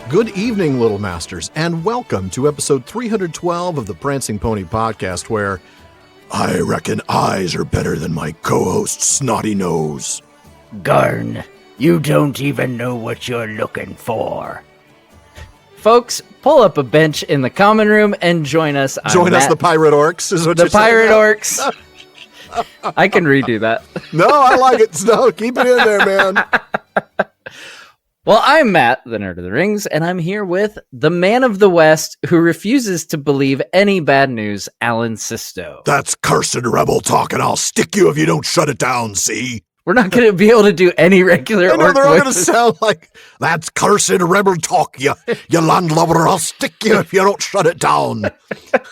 Good evening, Little Masters, and welcome to episode 312 of the Prancing Pony Podcast, where I reckon eyes are better than my co-host's snotty nose. Garn, you don't even know what you're looking for. Folks, pull up a bench in the common room and join us. Join us, the pirate orcs, is what the you're saying. pirate orcs. I can redo that. No, I like it. No, keep it in there, man. Well, I'm Matt, the Nerd of the Rings, and I'm here with the man of the West who refuses to believe any bad news, Alan Sisto. That's cursed rebel talk, and I'll stick you if you don't shut it down, see? We're not going to be able to do any regular I know orc they're all going to voices. sound like, that's cursed rebel talk, you landlubber. I'll stick you if you don't shut it down.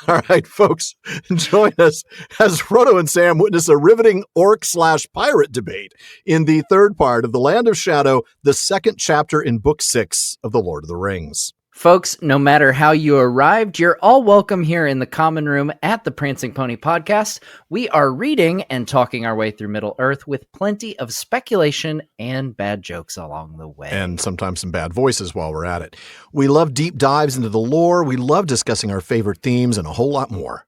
All right, folks, join us as Frodo and Sam witness a riveting orc/pirate debate in the third part of The Land of Shadow, the second chapter in Book 6 of The Lord of the Rings. Folks, no matter how you arrived, you're all welcome here in the common room at the Prancing Pony Podcast. We are reading and talking our way through Middle-earth with plenty of speculation and bad jokes along the way. And sometimes some bad voices while we're at it. We love deep dives into the lore. We love discussing our favorite themes and a whole lot more.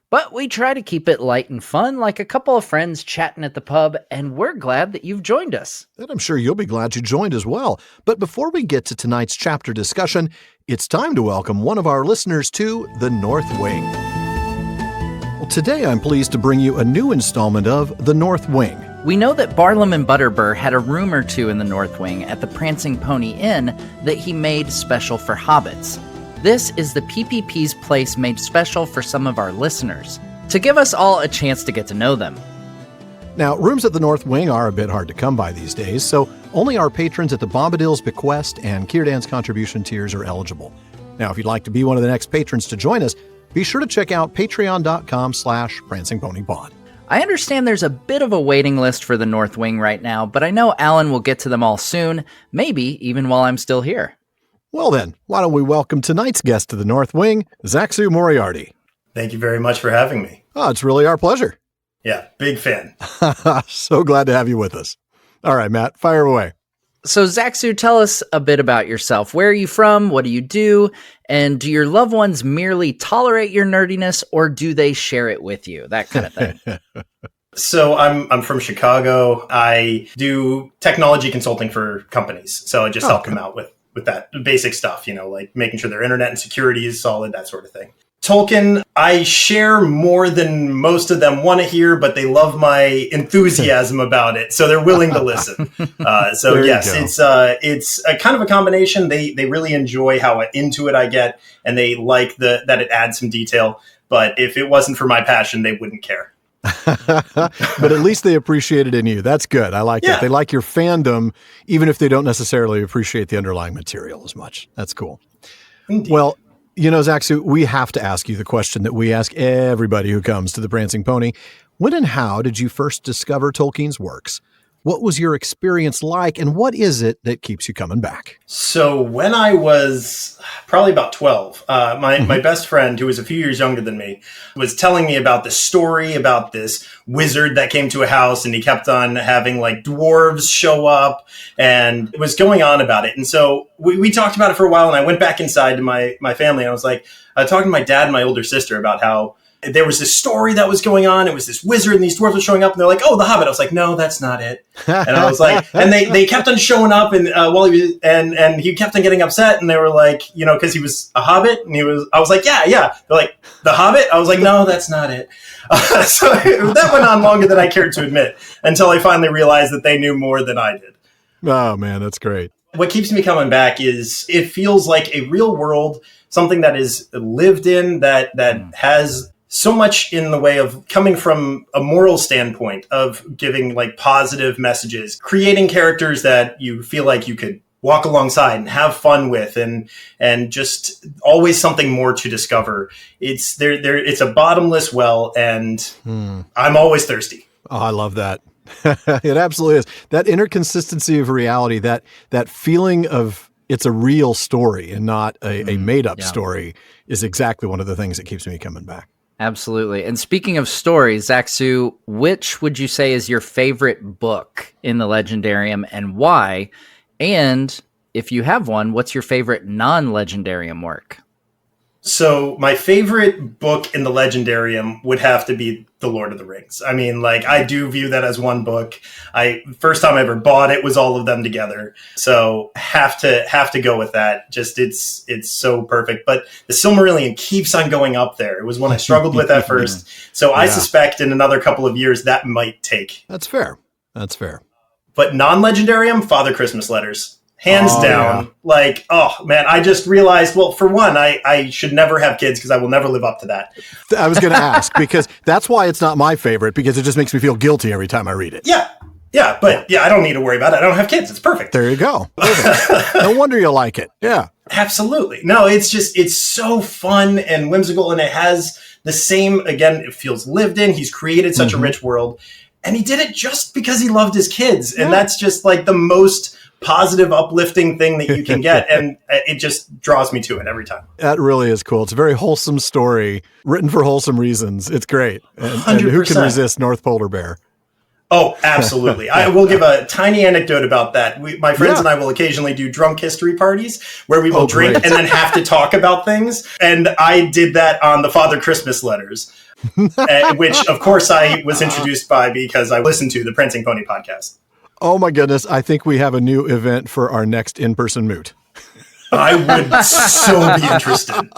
But we try to keep it light and fun, like a couple of friends chatting at the pub, and we're glad that you've joined us. And I'm sure you'll be glad you joined as well. But before we get to tonight's chapter discussion, it's time to welcome one of our listeners to The North Wing. Well, today I'm pleased to bring you a new installment of The North Wing. We know that Barlam and Butterbur had a room or two in the North Wing at the Prancing Pony Inn that he made special for hobbits. This is the PPP's place made special for some of our listeners, to give us all a chance to get to know them. Now, rooms at the North Wing are a bit hard to come by these days, so only our patrons at the Bombadil's Bequest and Círdan's contribution tiers are eligible. Now, if you'd like to be one of the next patrons to join us, be sure to check out patreon.com/prancingponybond. I understand there's a bit of a waiting list for the North Wing right now, but I know Alan will get to them all soon, maybe even while I'm still here. Well then, why don't we welcome tonight's guest to the North Wing, Zaxu Moriarty. Thank you very much for having me. Oh, it's really our pleasure. Yeah, big fan. So glad to have you with us. All right, Matt, fire away. So Zaxu, tell us a bit about yourself. Where are you from? What do you do? And do your loved ones merely tolerate your nerdiness, or do they share it with you? That kind of thing. So I'm from Chicago. I do technology consulting for companies. So I just help them out with that basic stuff, like making sure their internet and security is solid, that sort of thing. Tolkien, I share more than most of them want to hear, but they love my enthusiasm about it, so they're willing to listen. So yes, it's a kind of a combination. They really enjoy how into it I get, and they like that it adds some detail. But if it wasn't for my passion, they wouldn't care. But at least they appreciate it in you. That's good. I like that. They like your fandom, even if they don't necessarily appreciate the underlying material as much. That's cool. Indeed. Well, Zaxu, we have to ask you the question that we ask everybody who comes to the Prancing Pony. When and how did you first discover Tolkien's works? What was your experience like, and what is it that keeps you coming back? So when I was probably about 12, my best friend, who was a few years younger than me, was telling me about this story about this wizard that came to a house, and he kept on having like dwarves show up, and it was going on about it. And so we talked about it for a while, and I went back inside to my family, and I was like, talking to my dad and my older sister about how there was this story that was going on. It was this wizard and these dwarves were showing up, and they're like, "Oh, the Hobbit." I was like, "No, that's not it." And I was like, and they kept on showing up, and while he was, and he kept on getting upset, and they were like, because he was a Hobbit, and I was like, yeah. They're like, "The Hobbit?" I was like, "No, that's not it." So that went on longer than I cared to admit, until I finally realized that they knew more than I did. Oh man, that's great. What keeps me coming back is it feels like a real world, something that is lived in, that has so much in the way of coming from a moral standpoint of giving like positive messages, creating characters that you feel like you could walk alongside and have fun with, and just always something more to discover. It's it's a bottomless well, and I'm always thirsty. Oh, I love that. It absolutely is. That inconsistency of reality, that feeling of it's a real story and not a made-up story is exactly one of the things that keeps me coming back. Absolutely. And speaking of stories, Zaxu, which would you say is your favorite book in the Legendarium and why? And if you have one, what's your favorite non-legendarium work? So my favorite book in the Legendarium would have to be The Lord of the Rings. I mean, like, I do view that as one book. First time I ever bought it was all of them together. So have to go with that. Just it's so perfect. But the Silmarillion keeps on going up there. It was one I struggled with at first. So I suspect in another couple of years that might take. That's fair. But non-Legendarium, Father Christmas Letters. Hands down. Yeah. Like, oh, man, I just realized, well, for one, I should never have kids because I will never live up to that. I was going to ask, because that's why it's not my favorite, because it just makes me feel guilty every time I read it. Yeah, but I don't need to worry about it. I don't have kids. It's perfect. There you go. No wonder you like it. Yeah. Absolutely. No, it's so fun and whimsical, and it has the same, again, it feels lived in. He's created such a rich world, and he did it just because he loved his kids. And that's just like the most positive, uplifting thing that you can get, and it just draws me to it every time. That really is cool. It's a very wholesome story, written for wholesome reasons. It's great. And who can resist North Polar Bear? Oh, absolutely. I will give a tiny anecdote about that. My friends and I will occasionally do drunk history parties where we will drink and then have to talk about things. And I did that on the Father Christmas Letters, which, of course, I was introduced by because I listened to the Prancing Pony podcast. Oh my goodness, I think we have a new event for our next in-person moot. I would so be interested.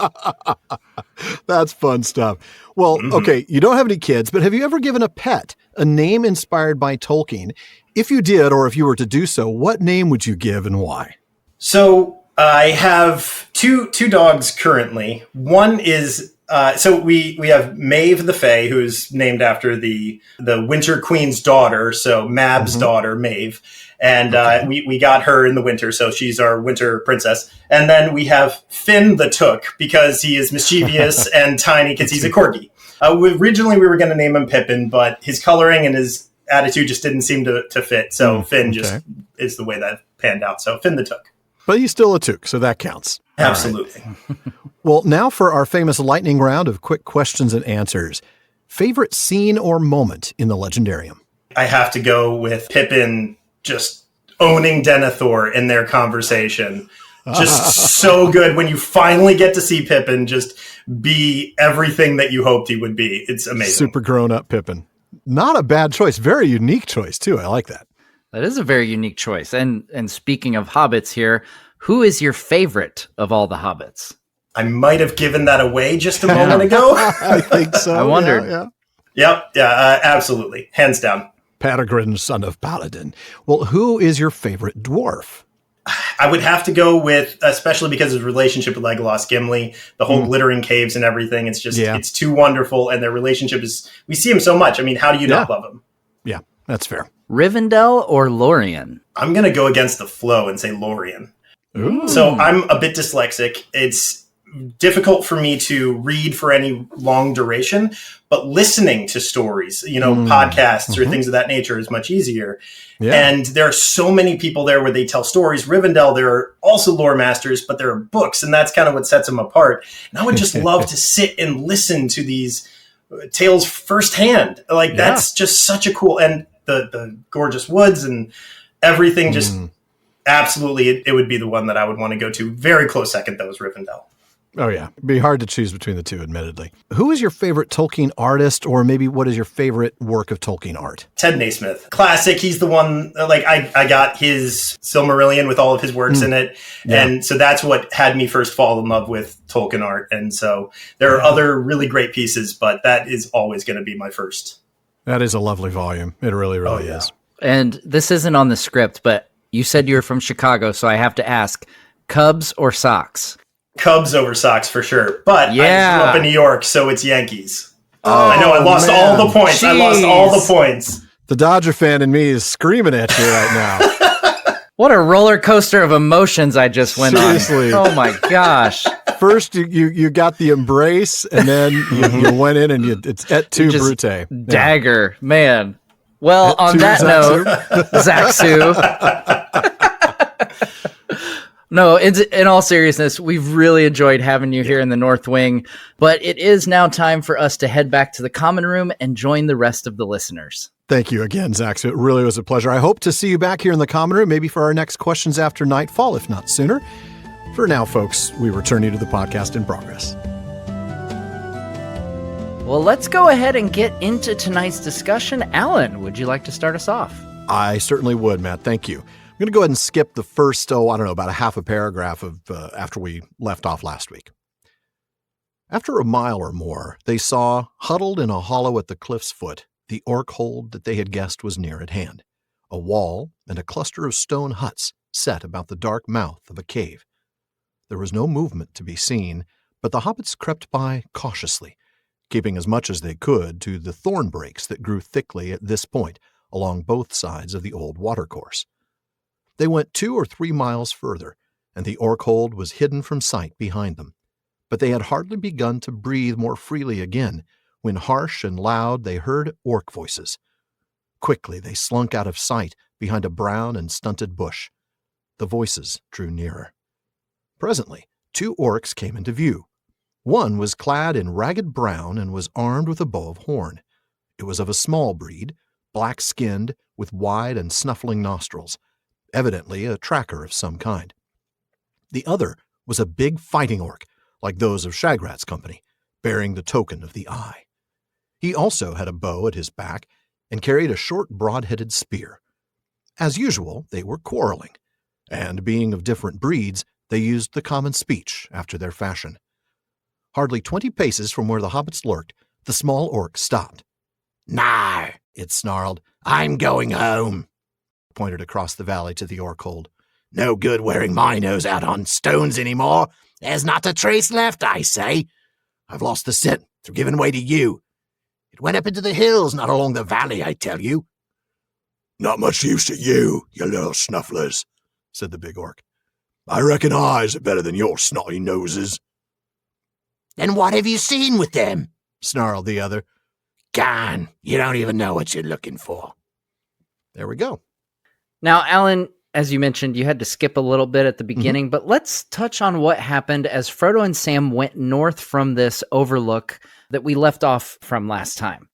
That's fun stuff. Well, okay, you don't have any kids, but have you ever given a pet a name inspired by Tolkien? If you did, or if you were to do so, what name would you give and why? So I have two dogs currently. One is... so we have Maeve the Fae, who's named after the Winter Queen's daughter, so Mab's daughter, Maeve. And we got her in the winter, so she's our winter princess. And then we have Finn the Took, because he is mischievous and tiny, because he's a corgi. Originally, we were going to name him Pippin, but his coloring and his attitude just didn't seem to fit. So Finn just is the way that panned out. So Finn the Took. But he's still a Took, so that counts. Absolutely. Right. Well, now for our famous lightning round of quick questions and answers. Favorite scene or moment in the Legendarium? I have to go with Pippin just owning Denethor in their conversation. Just so good when you finally get to see Pippin just be everything that you hoped he would be. It's amazing. Super grown-up Pippin. Not a bad choice. Very unique choice, too. I like that. That is a very unique choice. And speaking of hobbits here, who is your favorite of all the hobbits? I might have given that away just a moment ago. I think so. I wondered. Yeah, absolutely. Hands down. Padagrin, son of Paladin. Well, who is your favorite dwarf? I would have to go with, especially because of his relationship with Legolas Gimli, the whole glittering caves and everything. It's just, it's too wonderful. And their relationship is, we see him so much. I mean, how do you not love him? Yeah, that's fair. Rivendell or Lorien? I'm going to go against the flow and say Lorien. Ooh. So I'm a bit dyslexic. It's difficult for me to read for any long duration, but listening to stories, podcasts or things of that nature is much easier. Yeah. And there are so many people there where they tell stories. Rivendell, there are also lore masters, but there are books, and that's kind of what sets them apart. And I would just love to sit and listen to these tales firsthand. Like, that's just such a cool, and the gorgeous woods and everything, just absolutely, it would be the one that I would want to go to. Very close second, though, is Rivendell. Oh, yeah. It'd be hard to choose between the two, admittedly. Who is your favorite Tolkien artist, or maybe what is your favorite work of Tolkien art? Ted Naismith. Classic. He's the one, like, I got his Silmarillion with all of his works in it. Yeah. And so that's what had me first fall in love with Tolkien art. And so there are other really great pieces, but that is always going to be my first. That is a lovely volume. It really, really is. And this isn't on the script, but you said you were from Chicago, so I have to ask, Cubs or Sox? Cubs over Sox for sure, but I grew up in New York, so it's Yankees. Oh, I know I lost all the points. Jeez. I lost all the points. The Dodger fan in me is screaming at you right now. What a roller coaster of emotions I just went Seriously. on. Oh my gosh. First you got the embrace, and then you went in and it's et tu brute. Dagger, man. Well, on that note, Zaxu. No, in all seriousness, we've really enjoyed having you here in the North Wing, but it is now time for us to head back to the common room and join the rest of the listeners. Thank you again, Zach. It really was a pleasure. I hope to see you back here in the common room, maybe for our next Questions After Nightfall, if not sooner. For now, folks, we return you to the podcast in progress. Well, let's go ahead and get into tonight's discussion. Alan, would you like to start us off? I certainly would, Matt. Thank you. I'm going to go ahead and skip the first, about a half a paragraph of after we left off last week. After a mile or more, they saw, huddled in a hollow at the cliff's foot, the orc hold that they had guessed was near at hand, a wall and a cluster of stone huts set about the dark mouth of a cave. There was no movement to be seen, but the hobbits crept by cautiously, keeping as much as they could to the thorn brakes that grew thickly at this point along both sides of the old watercourse. They went 2 or 3 miles further, and the orc hold was hidden from sight behind them. But they had hardly begun to breathe more freely again when, harsh and loud, they heard orc voices. Quickly they slunk out of sight behind a brown and stunted bush. The voices drew nearer. Presently, 2 orcs came into view. One was clad in ragged brown and was armed with a bow of horn. It was of a small breed, black-skinned, with wide and snuffling nostrils, evidently a tracker of some kind. The other was a big fighting orc, like those of Shagrat's company, bearing the token of the eye. He also had a bow at his back and carried a short, broad-headed spear. As usual, they were quarreling, and being of different breeds, they used the common speech after their fashion. Hardly 20 paces from where the hobbits lurked, the small orc stopped. "No," it snarled. "I'm going home," pointed across the valley to the orc hold. "No good wearing my nose out on stones anymore. There's not a trace left, I say. I've lost the scent through giving way to you. It went up into the hills, not along the valley, I tell you." "Not much use to you, you little snufflers," said the big orc. "I reckon eyes are better than your snotty noses." "Then what have you seen with them?" snarled the other. "Gone. You don't even know what you're looking for." There we go. Now, Alan, as you mentioned, you had to skip a little bit at the beginning, but let's touch on what happened as Frodo and Sam went north from this overlook that we left off from last time.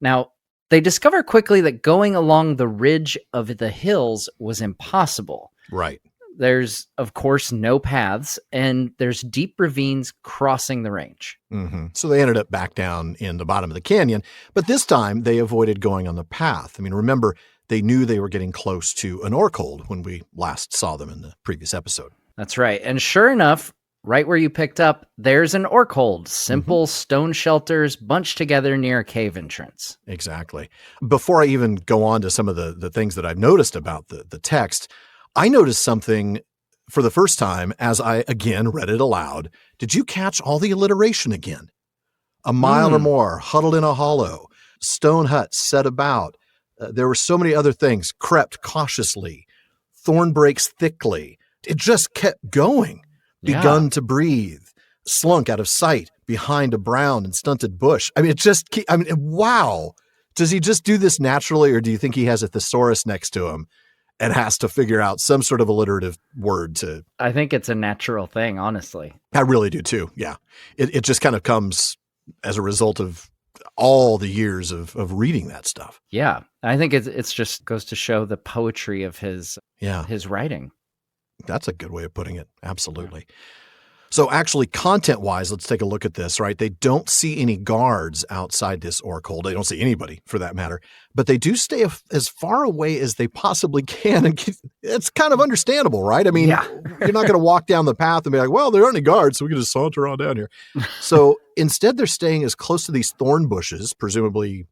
Now, they discover quickly that going along the ridge of the hills was impossible. Right. There's, of course, no paths, and there's deep ravines crossing the range. Mm-hmm. So they ended up back down in the bottom of the canyon, but this time they avoided going on the path. I mean, remember, they knew they were getting close to an orc hold when we last saw them in the previous episode. That's right. And sure enough, right where you picked up, there's an orc hold. Simple stone shelters bunched together near a cave entrance. Exactly. Before I even go on to some of the things that I've noticed about the text, I noticed something for the first time as I again read it aloud. Did you catch all the alliteration again? A mile or more, huddled in a hollow, stone huts set about. There were so many other things. Crept cautiously, thorn brakes thickly. It just kept going. Begun to breathe, slunk out of sight behind a brown and stunted bush. I mean, wow. Does he just do this naturally, or do you think he has a thesaurus next to him and has to figure out some sort of alliterative word to... I think it's a natural thing, honestly. I really do too, yeah. It just kind of comes as a result of all the years of reading that stuff. Yeah, I think it's just goes to show the poetry of his writing. That's a good way of putting it. Absolutely. So actually, content-wise, let's take a look at this, right? They don't see any guards outside this orc hold. They don't see anybody, for that matter. But they do stay as far away as they possibly can. And it's kind of understandable, right? I mean, you're not going to walk down the path and be like, well, there aren't any guards, so we can just saunter on down here. So instead, they're staying as close to these thorn bushes, presumably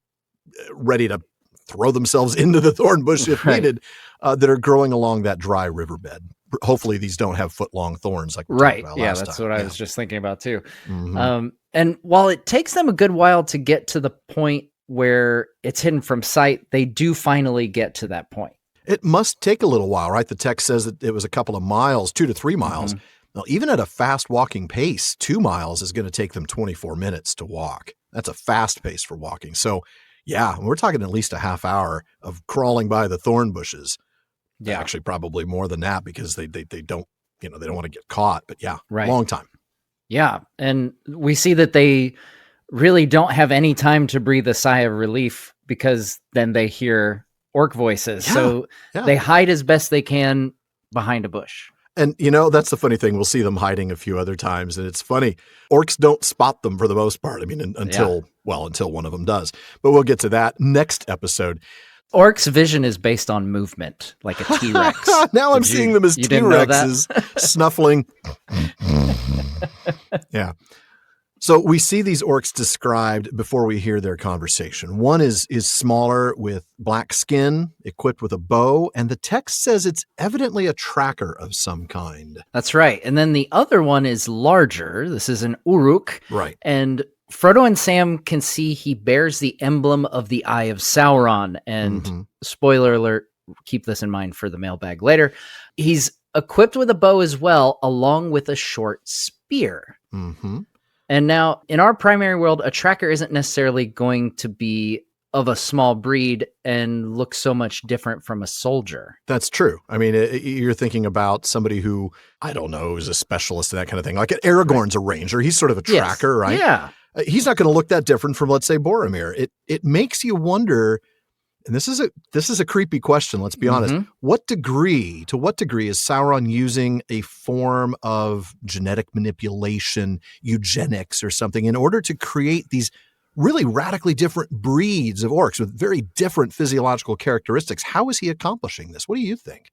ready to throw themselves into the thorn bush if needed, that are growing along that dry riverbed. Hopefully these don't have foot-long thorns like we talked about last that's time. what I was just thinking about too. And while it takes them a good while to get to the point where it's hidden from sight, they do finally get to that point. It must take a little while, right? The text says that it was a couple of miles, 2 to 3 miles. Well, even at a fast walking pace, 2 miles is going to take them 24 minutes to walk. That's a fast pace for walking. So yeah, we're talking at least a half hour of crawling by the thorn bushes. Yeah, actually probably more than that because they don't, they don't want to get caught, but long time. Yeah. And we see that they really don't have any time to breathe a sigh of relief because then they hear orc voices. Yeah, So yeah. they hide as best they can behind a bush. And, you know, that's the funny thing. We'll see them hiding a few other times. And it's funny. Orcs don't spot them for the most part. I mean, until one of them does. But we'll get to that next episode. Orcs' vision is based on movement, like a T-Rex. Now I'm seeing them as T-Rexes snuffling. Yeah. So we see these orcs described before we hear their conversation. One is smaller with black skin, equipped with a bow, and the text says it's evidently a tracker of some kind. That's right. And then the other one is larger. This is an Uruk. Right. And Frodo and Sam can see he bears the emblem of the Eye of Sauron. And spoiler alert, keep this in mind for the mailbag later. He's equipped with a bow as well, along with a short spear. Mm-hmm. And now, in our primary world, a tracker isn't necessarily going to be of a small breed and look so much different from a soldier. That's true. I mean, you're thinking about somebody who, I don't know, is a specialist in that kind of thing. Like Aragorn's a ranger. He's sort of a tracker, right? Yeah. He's not going to look that different from, let's say, Boromir. It makes you wonder, and this is a creepy question, let's be honest. To what degree is Sauron using a form of genetic manipulation, eugenics or something in order to create these really radically different breeds of orcs with very different physiological characteristics? How is he accomplishing this? What do you think?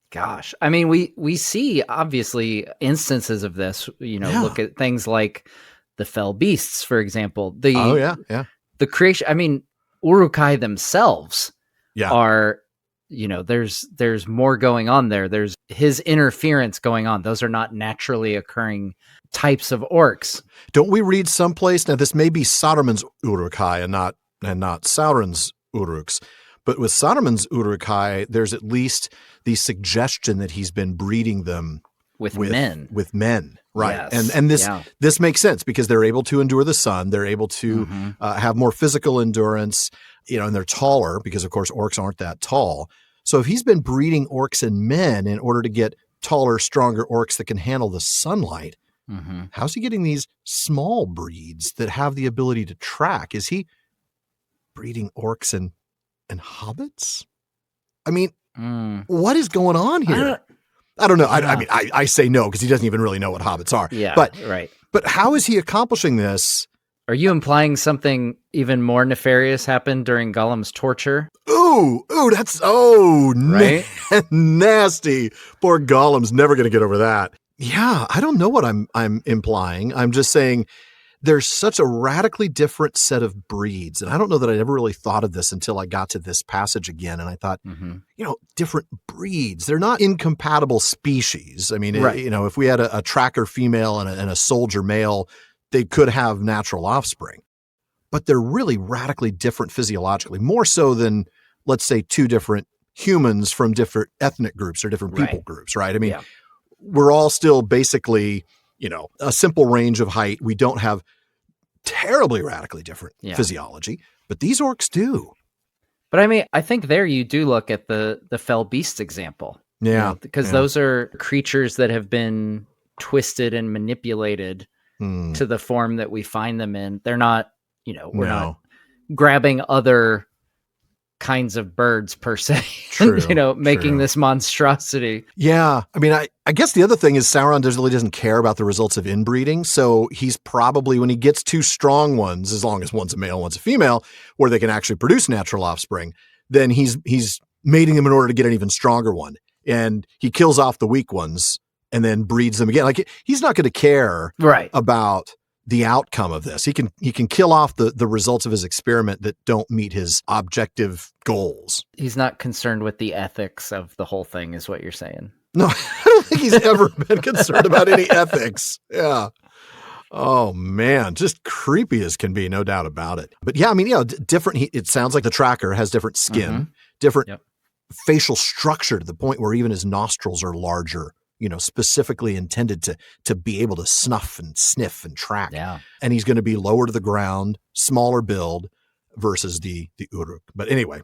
Gosh, I mean, we see obviously instances of this, look at things like the fell beasts, for example. The creation, I mean, Uruk-hai themselves are, there's more going on there. There's his interference going on. Those are not naturally occurring types of orcs. Don't we read someplace, now this may be Saruman's Uruk-hai and not Sauron's Uruks, but with Saruman's Uruk-hai, there's at least the suggestion that he's been breeding them with men. Right. Yes. And this makes sense because they're able to endure the sun. They're able to have more physical endurance, and they're taller because, of course, orcs aren't that tall. So if he's been breeding orcs and men in order to get taller, stronger orcs that can handle the sunlight, how's he getting these small breeds that have the ability to track? Is he breeding orcs and hobbits? I mean, what is going on here? I don't know. I mean, I say no because he doesn't even really know what hobbits are. Yeah, right. But how is he accomplishing this? Are you implying something even more nefarious happened during Gollum's torture? Ooh, that's right? Nasty. Poor Gollum's never going to get over that. Yeah, I don't know what I'm implying. I'm just saying there's such a radically different set of breeds. And I don't know that I ever really thought of this until I got to this passage again. And I thought, different breeds, they're not incompatible species. I mean, if we had a tracker female and a soldier male, they could have natural offspring. But they're really radically different physiologically, more so than, let's say, two different humans from different ethnic groups or different people groups, right? I mean, we're all still basically, a simple range of height. We don't have terribly radically different physiology, but these orcs do. But I mean, I think there you do look at the fell beast example. Yeah. Because those are creatures that have been twisted and manipulated to the form that we find them in. They're not, we're not grabbing other kinds of birds per se, making this monstrosity. Yeah. I mean, I guess the other thing is Sauron really doesn't care about the results of inbreeding. So he's probably, when he gets two strong ones, as long as one's a male, one's a female, where they can actually produce natural offspring, then he's mating them in order to get an even stronger one. And he kills off the weak ones and then breeds them again. Like, he's not going to care about the outcome of this. He can kill off the results of his experiment that don't meet his objective goals. He's not concerned with the ethics of the whole thing, is what you're saying. No, I don't think he's ever been concerned about any ethics. Yeah. Oh man, just creepy as can be, no doubt about it. But yeah, I mean, different. It sounds like the tracker has different skin, different facial structure to the point where even his nostrils are larger. Specifically intended to be able to snuff and sniff and track. Yeah. And he's going to be lower to the ground, smaller build versus the Uruk. But anyway,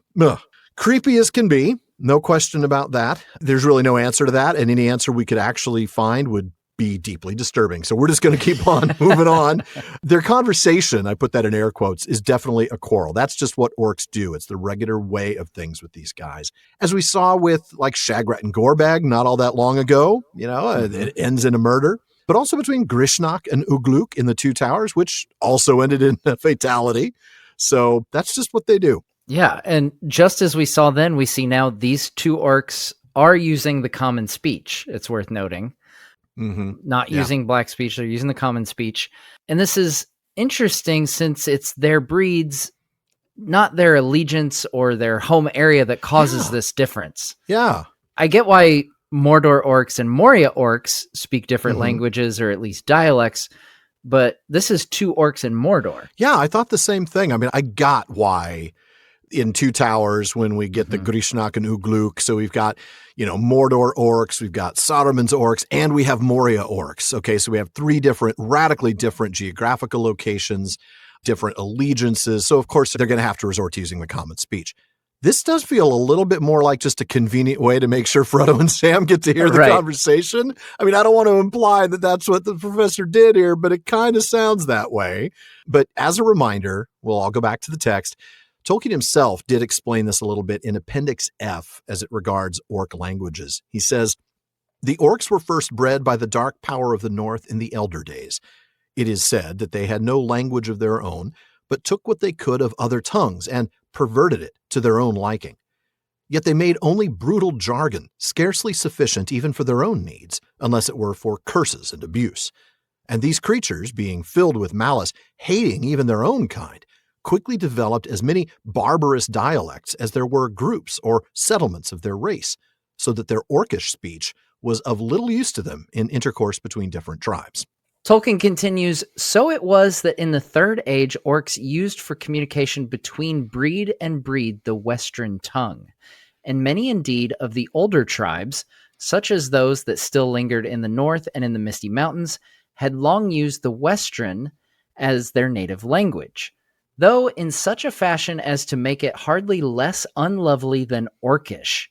creepy as can be. No question about that. There's really no answer to that. And any answer we could actually find would be deeply disturbing. So we're just going to keep on moving on. Their conversation, I put that in air quotes, is definitely a quarrel. That's just what orcs do. It's the regular way of things with these guys. As we saw with like Shagrat and Gorbag not all that long ago, it ends in a murder. But also between Grishnak and Ugluk in the Two Towers, which also ended in a fatality. So that's just what they do. Yeah, and just as we saw then, we see now these two orcs are using the common speech, it's worth noting. Not using black speech, they're using the common speech. And this is interesting since it's their breeds, not their allegiance or their home area that causes this difference. Yeah. I get why Mordor orcs and Moria orcs speak different languages or at least dialects, but this is two orcs in Mordor. Yeah, I thought the same thing. I mean, I got why in Two Towers when we get the Grishnak and Ugluk. So we've got, Mordor orcs, we've got Saruman's orcs, and we have Moria orcs. Okay, so we have three radically different geographical locations, different allegiances. So of course they're going to have to resort to using the common speech. This does feel a little bit more like just a convenient way to make sure Frodo and Sam get to hear the conversation. I mean, I don't want to imply that that's what the professor did here, but it kind of sounds that way. But as a reminder, we'll all go back to the text. Tolkien himself did explain this a little bit in Appendix F as it regards orc languages. He says, the orcs were first bred by the dark power of the north in the elder days. It is said that they had no language of their own, but took what they could of other tongues and perverted it to their own liking. Yet they made only brutal jargon, scarcely sufficient even for their own needs, unless it were for curses and abuse. And these creatures, being filled with malice, hating even their own kind, quickly developed as many barbarous dialects as there were groups or settlements of their race, so that their orcish speech was of little use to them in intercourse between different tribes. Tolkien continues, so it was that in the Third Age, orcs used for communication between breed and breed the Western tongue. And many indeed of the older tribes, such as those that still lingered in the north and in the Misty Mountains, had long used the Western as their native language, though in such a fashion as to make it hardly less unlovely than orcish.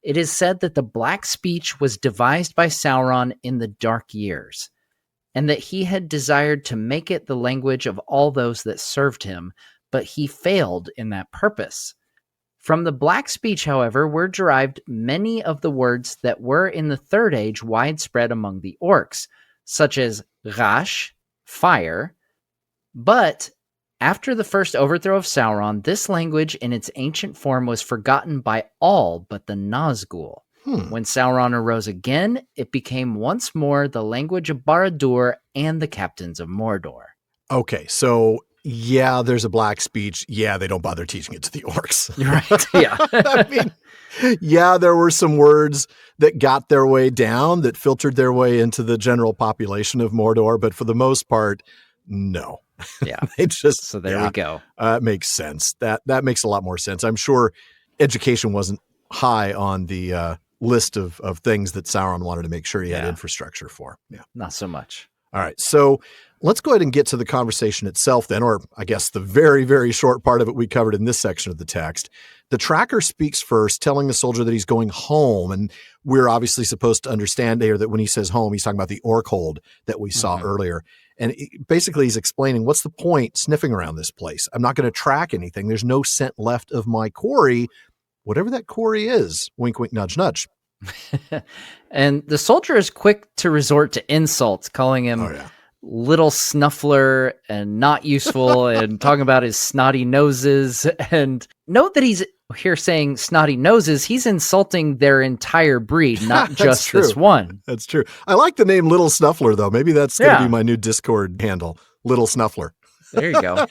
It is said that the black speech was devised by Sauron in the dark years, and that he had desired to make it the language of all those that served him, but he failed in that purpose. From the black speech, however, were derived many of the words that were in the Third Age widespread among the orcs, such as Rash, fire, but after the first overthrow of Sauron, this language in its ancient form was forgotten by all but the Nazgul. When Sauron arose again, it became once more the language of Barad-dûr and the captains of Mordor. Okay, so yeah, there's a black speech. Yeah, they don't bother teaching it to the orcs. Right, yeah. I mean, yeah, there were some words that got their way down, that filtered their way into the general population of Mordor, but for the most part, no. Yeah. They just, so there we go. It makes sense. That makes a lot more sense. I'm sure education wasn't high on the list of things that Sauron wanted to make sure he had infrastructure for. Yeah. Not so much. All right. So let's go ahead and get to the conversation itself then, or I guess the very, very short part of it we covered in this section of the text. The tracker speaks first, telling the soldier that he's going home. And we're obviously supposed to understand here that when he says home, he's talking about the orc hold that we saw earlier. And basically he's explaining, what's the point sniffing around this place? I'm not going to track anything. There's no scent left of my quarry, whatever that quarry is. Wink, wink, nudge, nudge. And the soldier is quick to resort to insults, calling him little snuffler and not useful and talking about his snotty noses. And note that he's here saying snotty noses. He's insulting their entire breed, not just this one. That's true. I like the name Little Snuffler, though. Maybe that's going to be my new Discord handle, Little Snuffler. There you go.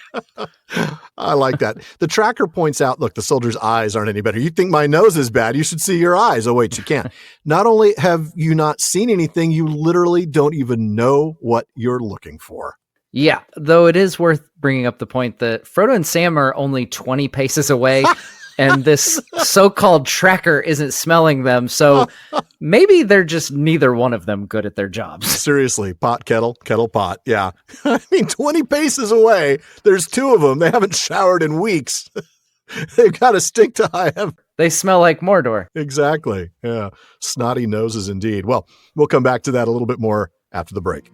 I like that. The tracker points out, look, the soldier's eyes aren't any better. You think my nose is bad. You should see your eyes. Oh, wait, you can't. Not only have you not seen anything, you literally don't even know what you're looking for. Yeah, though it is worth bringing up the point that Frodo and Sam are only 20 paces away, and this so-called tracker isn't smelling them, so maybe they're just neither one of them good at their jobs. Seriously, pot, kettle, kettle, pot. Yeah. I mean, 20 paces away, there's two of them. They haven't showered in weeks. They've got to stink to high heaven. They smell like Mordor. Exactly. Yeah. Snotty noses indeed. Well, we'll come back to that a little bit more after the break.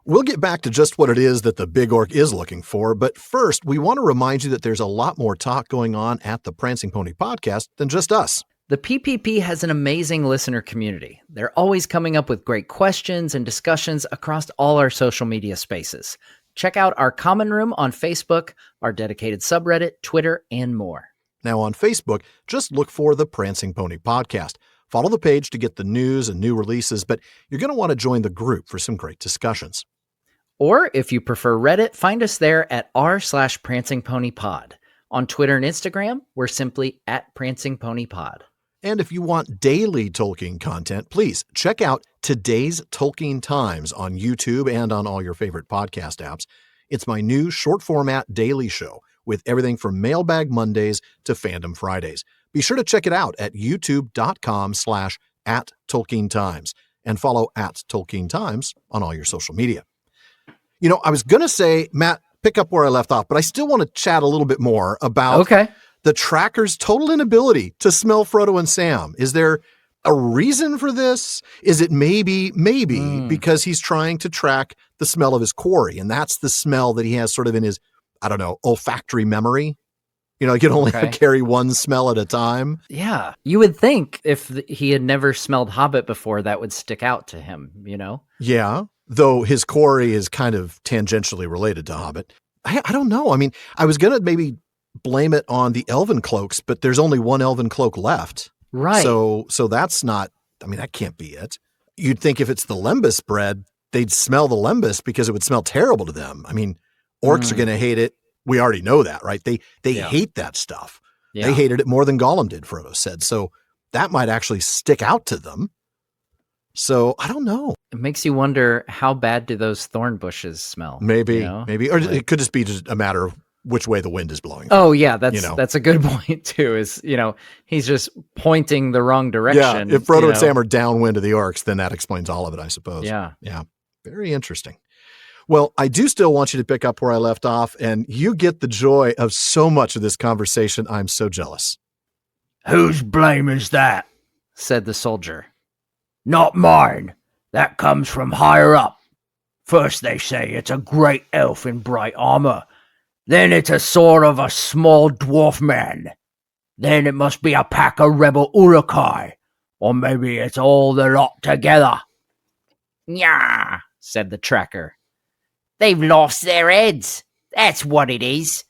We'll get back to just what it is that the big orc is looking for, but first, we want to remind you that there's a lot more talk going on at the Prancing Pony podcast than just us. The PPP has an amazing listener community. They're always coming up with great questions and discussions across all our social media spaces. Check out our common room on Facebook, our dedicated subreddit, Twitter, and more. Now on Facebook, just look for the Prancing Pony podcast. Follow the page to get the news and new releases, but you're going to want to join the group for some great discussions. Or if you prefer Reddit, find us there at r/prancingponypod. On Twitter and Instagram, we're simply at Prancing Pony Pod. And if you want daily Tolkien content, please check out Today's Tolkien Times on YouTube and on all your favorite podcast apps. It's my new short format daily show with everything from Mailbag Mondays to Fandom Fridays. Be sure to check it out at youtube.com/@TolkienTimes and follow @TolkienTimes on all your social media. You know, I was going to say, Matt, pick up where I left off, but I still want to chat a little bit more about the tracker's total inability to smell Frodo and Sam. Is there a reason for this? Is it maybe because he's trying to track the smell of his quarry, and that's the smell that he has sort of in his, I don't know, olfactory memory? You know, he can only carry one smell at a time. Yeah. You would think if he had never smelled Hobbit before, that would stick out to him, you know? Yeah. Though his quarry is kind of tangentially related to Hobbit. I don't know. I mean, I was going to maybe blame it on the elven cloaks, but there's only one elven cloak left. Right. So that's not, I mean, that can't be it. You'd think if it's the lembas bread, they'd smell the lembas because it would smell terrible to them. I mean, orcs are going to hate it. We already know that, right? They hate that stuff. Yeah. They hated it more than Gollum did, Frodo said. So that might actually stick out to them. So I don't know. It makes you wonder, how bad do those thorn bushes smell? Maybe. Or it could just be just a matter of which way the wind is blowing. Oh yeah, that's a good point too. Is he's just pointing the wrong direction. Yeah, if Frodo and Sam are downwind of the orcs, then that explains all of it, I suppose. Yeah. Very interesting. Well, I do still want you to pick up where I left off, and you get the joy of so much of this conversation. I'm so jealous. Whose blame is that? Said the soldier. Not mine. That comes from higher up. First they say it's a great elf in bright armor. Then it's a sort of a small dwarf man. Then it must be a pack of rebel Uruk-hai. Or maybe it's all the lot together. Nyah, said the tracker. They've lost their heads. That's what it is.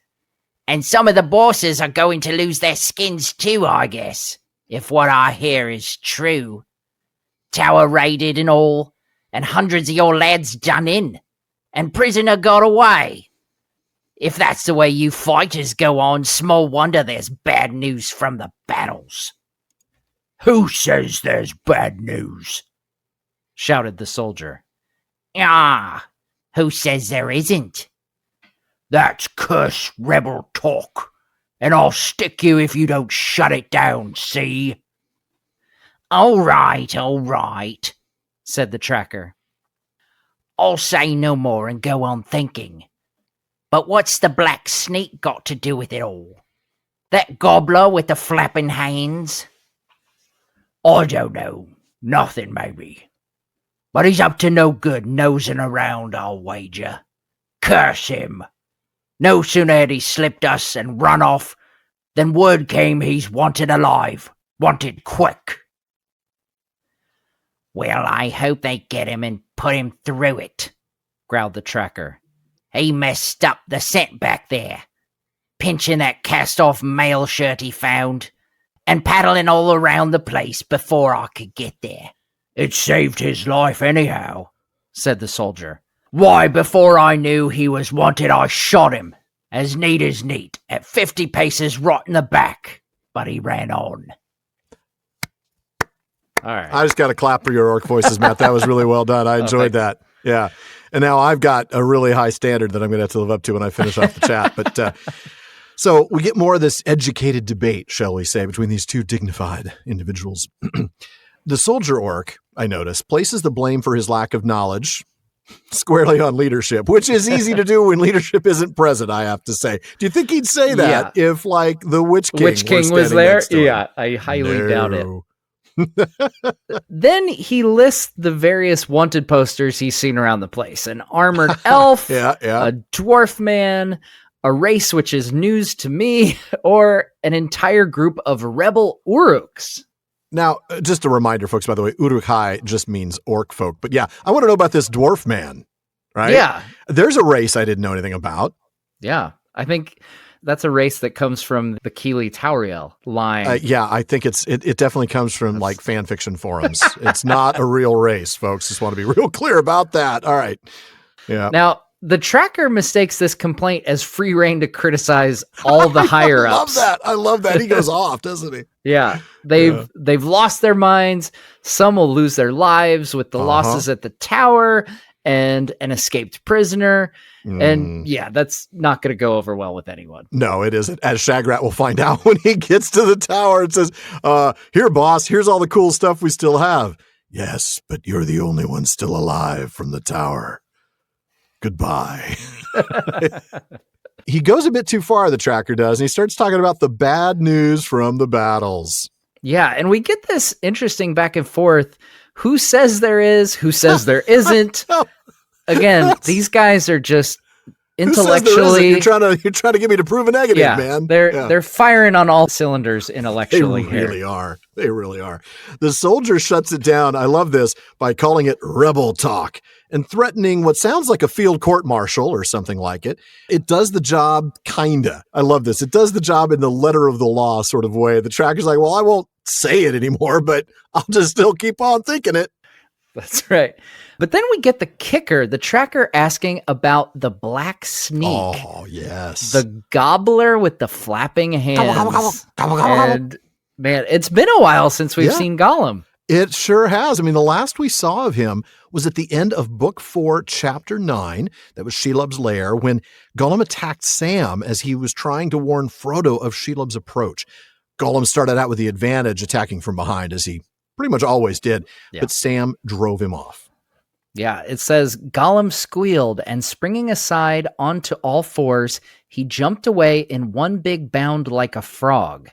And some of the bosses are going to lose their skins too, I guess, if what I hear is true. Tower raided and all, and hundreds of your lads done in, and prisoner got away. If that's the way you fighters go on, small wonder there's bad news from the battles. Who says there's bad news? Shouted the soldier. Ah, who says there isn't? That's cursed rebel talk, and I'll stick you if you don't shut it down, see? All right, said the tracker. I'll say no more and go on thinking. But what's the black sneak got to do with it all? That gobbler with the flapping hands? I don't know. Nothing, maybe. But he's up to no good nosing around, I'll wager. Curse him. No sooner had he slipped us and run off than word came he's wanted alive. Wanted quick. Well, I hope they get him and put him through it, growled the tracker. He messed up the scent back there, pinching that cast-off mail shirt he found, and paddling all around the place before I could get there. It saved his life anyhow, said the soldier. Why, before I knew he was wanted, I shot him, as neat, at 50 paces right in the back, but he ran on. All right. I just got to clap for your orc voices, Matt. That was really well done. I enjoyed that. Yeah. And now I've got a really high standard that I'm going to have to live up to when I finish off the chat. But so we get more of this educated debate, shall we say, between these two dignified individuals. The soldier orc I notice, places the blame for his lack of knowledge squarely on leadership, which is easy to do when leadership isn't present, I have to say. Do you think he'd say that if, like, the Witch King was there? Yeah, I highly doubt it. Then he lists the various wanted posters he's seen around the place. An armored elf, a dwarf man, a race which is news to me, or an entire group of rebel Uruks. Now, just a reminder, folks, by the way, Uruk-hai just means orc folk. But yeah, I want to know about this dwarf man, right? Yeah. There's a race I didn't know anything about. Yeah. I think that's a race that comes from the Keely Tauriel line. Yeah, I think it definitely comes from like fan fiction forums. It's not a real race, folks. Just want to be real clear about that. All right. Yeah. Now, the tracker mistakes this complaint as free reign to criticize all the higher ups. I love that. He goes off, doesn't he? Yeah. They've lost their minds. Some will lose their lives with the losses at the tower and an escaped prisoner. And yeah, that's not going to go over well with anyone. No, it isn't. As Shagrat will find out when he gets to the tower and says, here, boss, here's all the cool stuff we still have. Yes, but you're the only one still alive from the tower. Goodbye. He goes a bit too far, the tracker does, and he starts talking about the bad news from the battles. Yeah, and we get this interesting back and forth. Who says there is? Who says there isn't? Again, these guys are just intellectually. You're trying to get me to prove a negative, man. They're firing on all cylinders intellectually. They really are. They really are. The soldier shuts it down. I love this by calling it rebel talk and threatening what sounds like a field court martial or something like it. It does the job, kinda. I love this. It does the job in the letter of the law sort of way. The tracker's like, well, I won't say it anymore, but I'll just still keep on thinking it. That's right. But then we get the kicker, the tracker asking about the black sneak. Oh, yes. The gobbler with the flapping hands. And man, it's been a while since we've seen Gollum. It sure has. I mean, the last we saw of him was at the end of Book 4, Chapter 9. That was Shelob's lair, when Gollum attacked Sam as he was trying to warn Frodo of Shelob's approach. Gollum started out with the advantage, attacking from behind, as he pretty much always did, but Sam drove him off. Yeah, it says, Gollum squealed, and springing aside onto all fours, he jumped away in one big bound like a frog.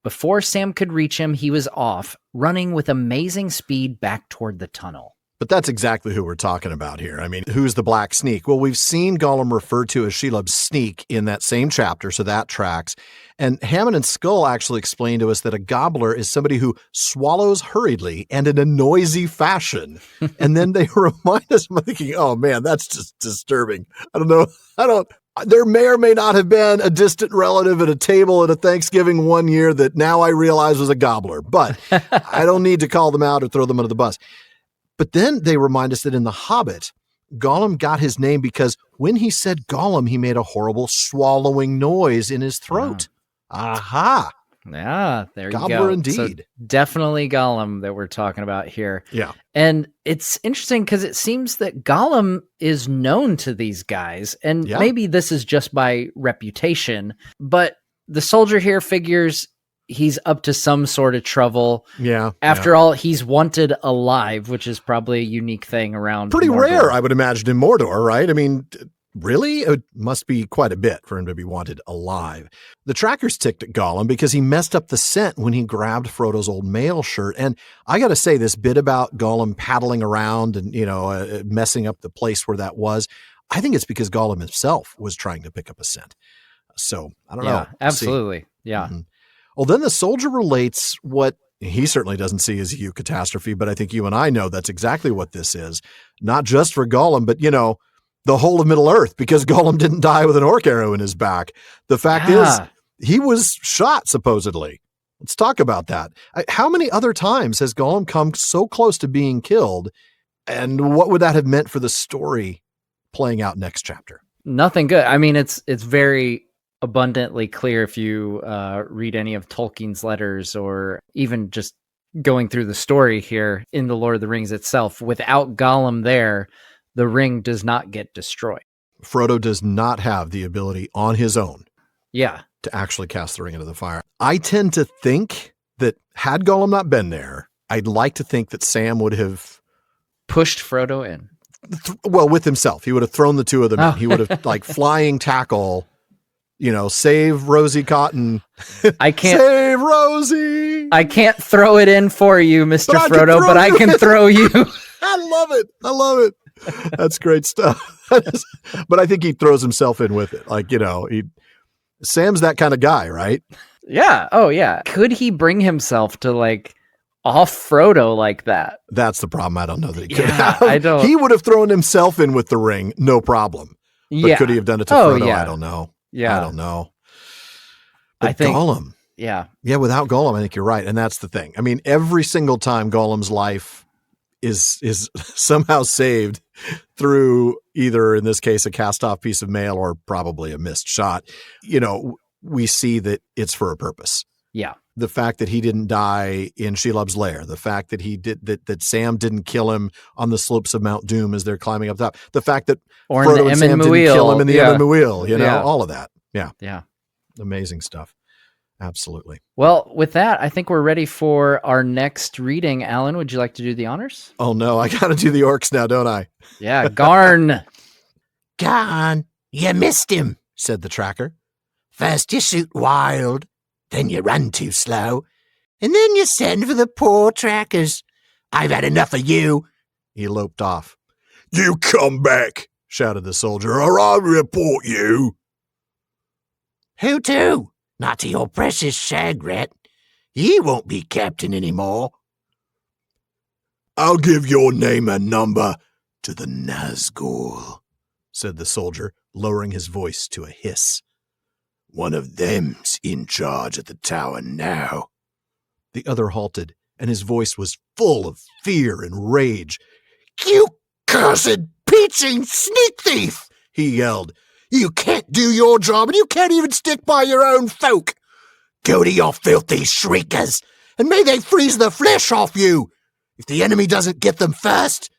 Before Sam could reach him, he was off, running with amazing speed back toward the tunnel. But that's exactly who we're talking about here. I mean, who's the black sneak? Well, we've seen Gollum referred to as Shelob's sneak in that same chapter, so that tracks. And Hammond and Skull actually explain to us that a gobbler is somebody who swallows hurriedly and in a noisy fashion. And then they remind us, I'm thinking, oh man, that's just disturbing. There may or may not have been a distant relative at a table at a Thanksgiving one year that now I realize was a gobbler, but I don't need to call them out or throw them under the bus. But then they remind us that in The Hobbit, Gollum got his name because when he said Gollum, he made a horrible swallowing noise in his throat. Aha. Yeah, there you go. Gobbler indeed. So definitely Gollum that we're talking about here. Yeah. And it's interesting because it seems that Gollum is known to these guys. And maybe this is just by reputation, but the soldier here figures he's up to some sort of trouble. Yeah. After all, he's wanted alive, which is probably a unique thing around. Pretty Mordor. rare, I would imagine, in Mordor, right? I mean, really? It must be quite a bit for him to be wanted alive. The trackers ticked at Gollum because he messed up the scent when he grabbed Frodo's old mail shirt. And I got to say, this bit about Gollum paddling around and, messing up the place where that was, I think it's because Gollum himself was trying to pick up a scent. So, I don't know. Yeah, absolutely. Yeah. Mm-hmm. Well, then the soldier relates what he certainly doesn't see as a huge catastrophe, but I think you and I know that's exactly what this is. Not just for Gollum, but, the whole of Middle-earth, because Gollum didn't die with an orc arrow in his back. The fact is, he was shot, supposedly. Let's talk about that. How many other times has Gollum come so close to being killed, and what would that have meant for the story playing out next chapter? Nothing good. I mean, it's very abundantly clear if you read any of Tolkien's letters or even just going through the story here in the Lord of the Rings itself. Without Gollum there, the ring does not get destroyed. Frodo does not have the ability on his own to actually cast the ring into the fire. I tend to think that had Gollum not been there, I'd like to think that Sam would have Pushed Frodo in. with himself. He would have thrown the two of them in. He would have like flying tackle, save Rosie Cotton. I can't Save Rosie. I can't throw it in for you, Mr. But I can Frodo, throw but I you can in. throw you. I love it. That's great stuff. But I think he throws himself in with it. Like, Sam's that kind of guy, right? Yeah. Oh, yeah. Could he bring himself to like off Frodo like that? That's the problem. I don't know that he could Yeah, have. I don't- He would have thrown himself in with the ring, no problem. But Yeah. could he have done it to Oh, Frodo? yeah. I don't know. Yeah. I don't know. But I think- Gollum. Yeah. Yeah, without Gollum, I think you're right. And that's the thing. I mean, every single time Gollum's life is somehow saved through either, in this case, a cast-off piece of mail or probably a missed shot, we see that it's for a purpose. Yeah. The fact that he didn't die in Shelob's lair, the fact that that Sam didn't kill him on the slopes of Mount Doom as they're climbing up top, the fact that Or in Frodo the and Sam Emyn didn't kill him in the yeah. Emyn Muil, Yeah. all of that. Yeah. Yeah. Amazing stuff. Absolutely. Well, with that, I think we're ready for our next reading. Alan, would you like to do the honors? Oh no, I got to do the orcs now, don't I? Yeah. Garn. Gone. You missed him, said the tracker. First you shoot wild, then you run too slow, and then you send for the poor trackers. I've had enough of you. He loped off. You come back, shouted the soldier, or I'll report you. Who to? Not to your precious Shagrat. He won't be captain any more. I'll give your name and number to the Nazgul, said the soldier, lowering his voice to a hiss. One of them's in charge at the tower now. The other halted, and his voice was full of fear and rage. You cursed, peaching sneak thief, he yelled. You can't do your job, and you can't even stick by your own folk. Go to your filthy shriekers, and may they freeze the flesh off you. If the enemy doesn't get them first,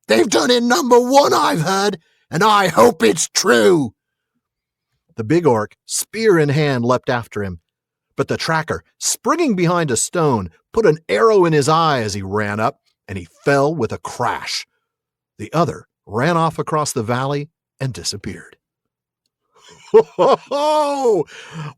they've done it number one, I've heard, and I hope it's true. The big orc, spear in hand, leapt after him. But the tracker, springing behind a stone, put an arrow in his eye as he ran up, and he fell with a crash. The other ran off across the valley and disappeared. Oh,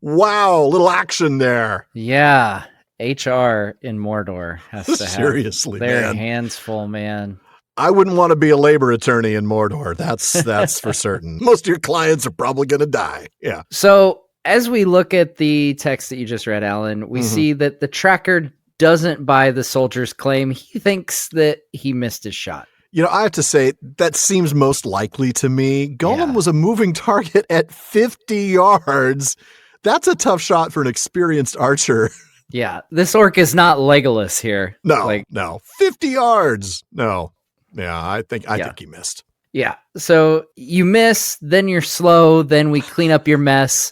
wow, little action there. Yeah. HR in Mordor has to have Seriously, their man. hands full, man. I wouldn't want to be a labor attorney in Mordor. That's for certain. Most of your clients are probably going to die. Yeah. So as we look at the text that you just read, Alan, we see that the tracker doesn't buy the soldier's claim. He thinks that he missed his shot. I have to say, that seems most likely to me. Gollum Yeah. was a moving target at 50 yards. That's a tough shot for an experienced archer. Yeah. This orc is not Legolas here. No. 50 yards. No. Yeah, I think he missed. Yeah. So you miss, then you're slow, then we clean up your mess.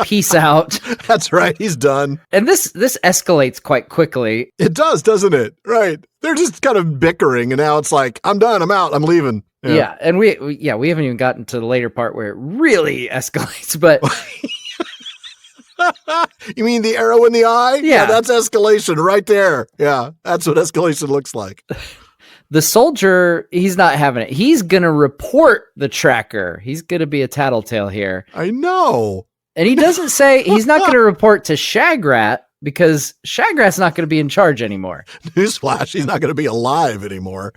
Peace out. That's right. He's done. And this escalates quite quickly. It does, doesn't it? Right. They're just kind of bickering, and now it's like, I'm done. I'm out. I'm leaving. Yeah. And we haven't even gotten to the later part where it really escalates, but You mean the arrow in the eye? Yeah. That's escalation right there. Yeah. That's what escalation looks like. the soldier, he's not having it. He's going to report the tracker. He's going to be a tattletale here. I know. And he doesn't say he's not going to report to Shagrat because Shagrat's not going to be in charge anymore. Newsflash, he's not going to be alive anymore.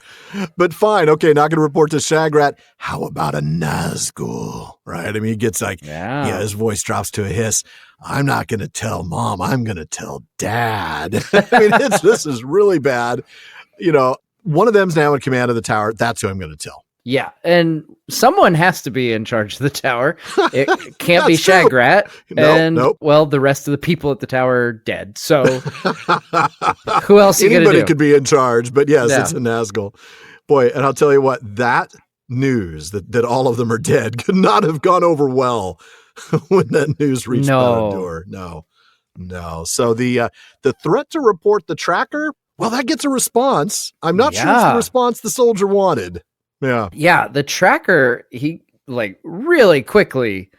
But fine, okay, not going to report to Shagrat. How about a Nazgul? Right? I mean, he gets like, Yeah. his voice drops to a hiss. I'm not going to tell Mom. I'm going to tell Dad. I mean, this is really bad. One of them's now in command of the tower. That's who I'm going to tell. Yeah, and someone has to be in charge of the tower. It can't be That's true. Shagrat. Nope. Well, the rest of the people at the tower are dead. So who else are you going to Anybody do? could be in charge, but yes, Yeah. it's a Nazgul. Boy, and I'll tell you what, that news that all of them are dead could not have gone over well when that news reached No. Door. No. So the threat to report the tracker, well, that gets a response. I'm not sure it's Yeah. the response the soldier wanted. Yeah. Yeah, the tracker, he really quickly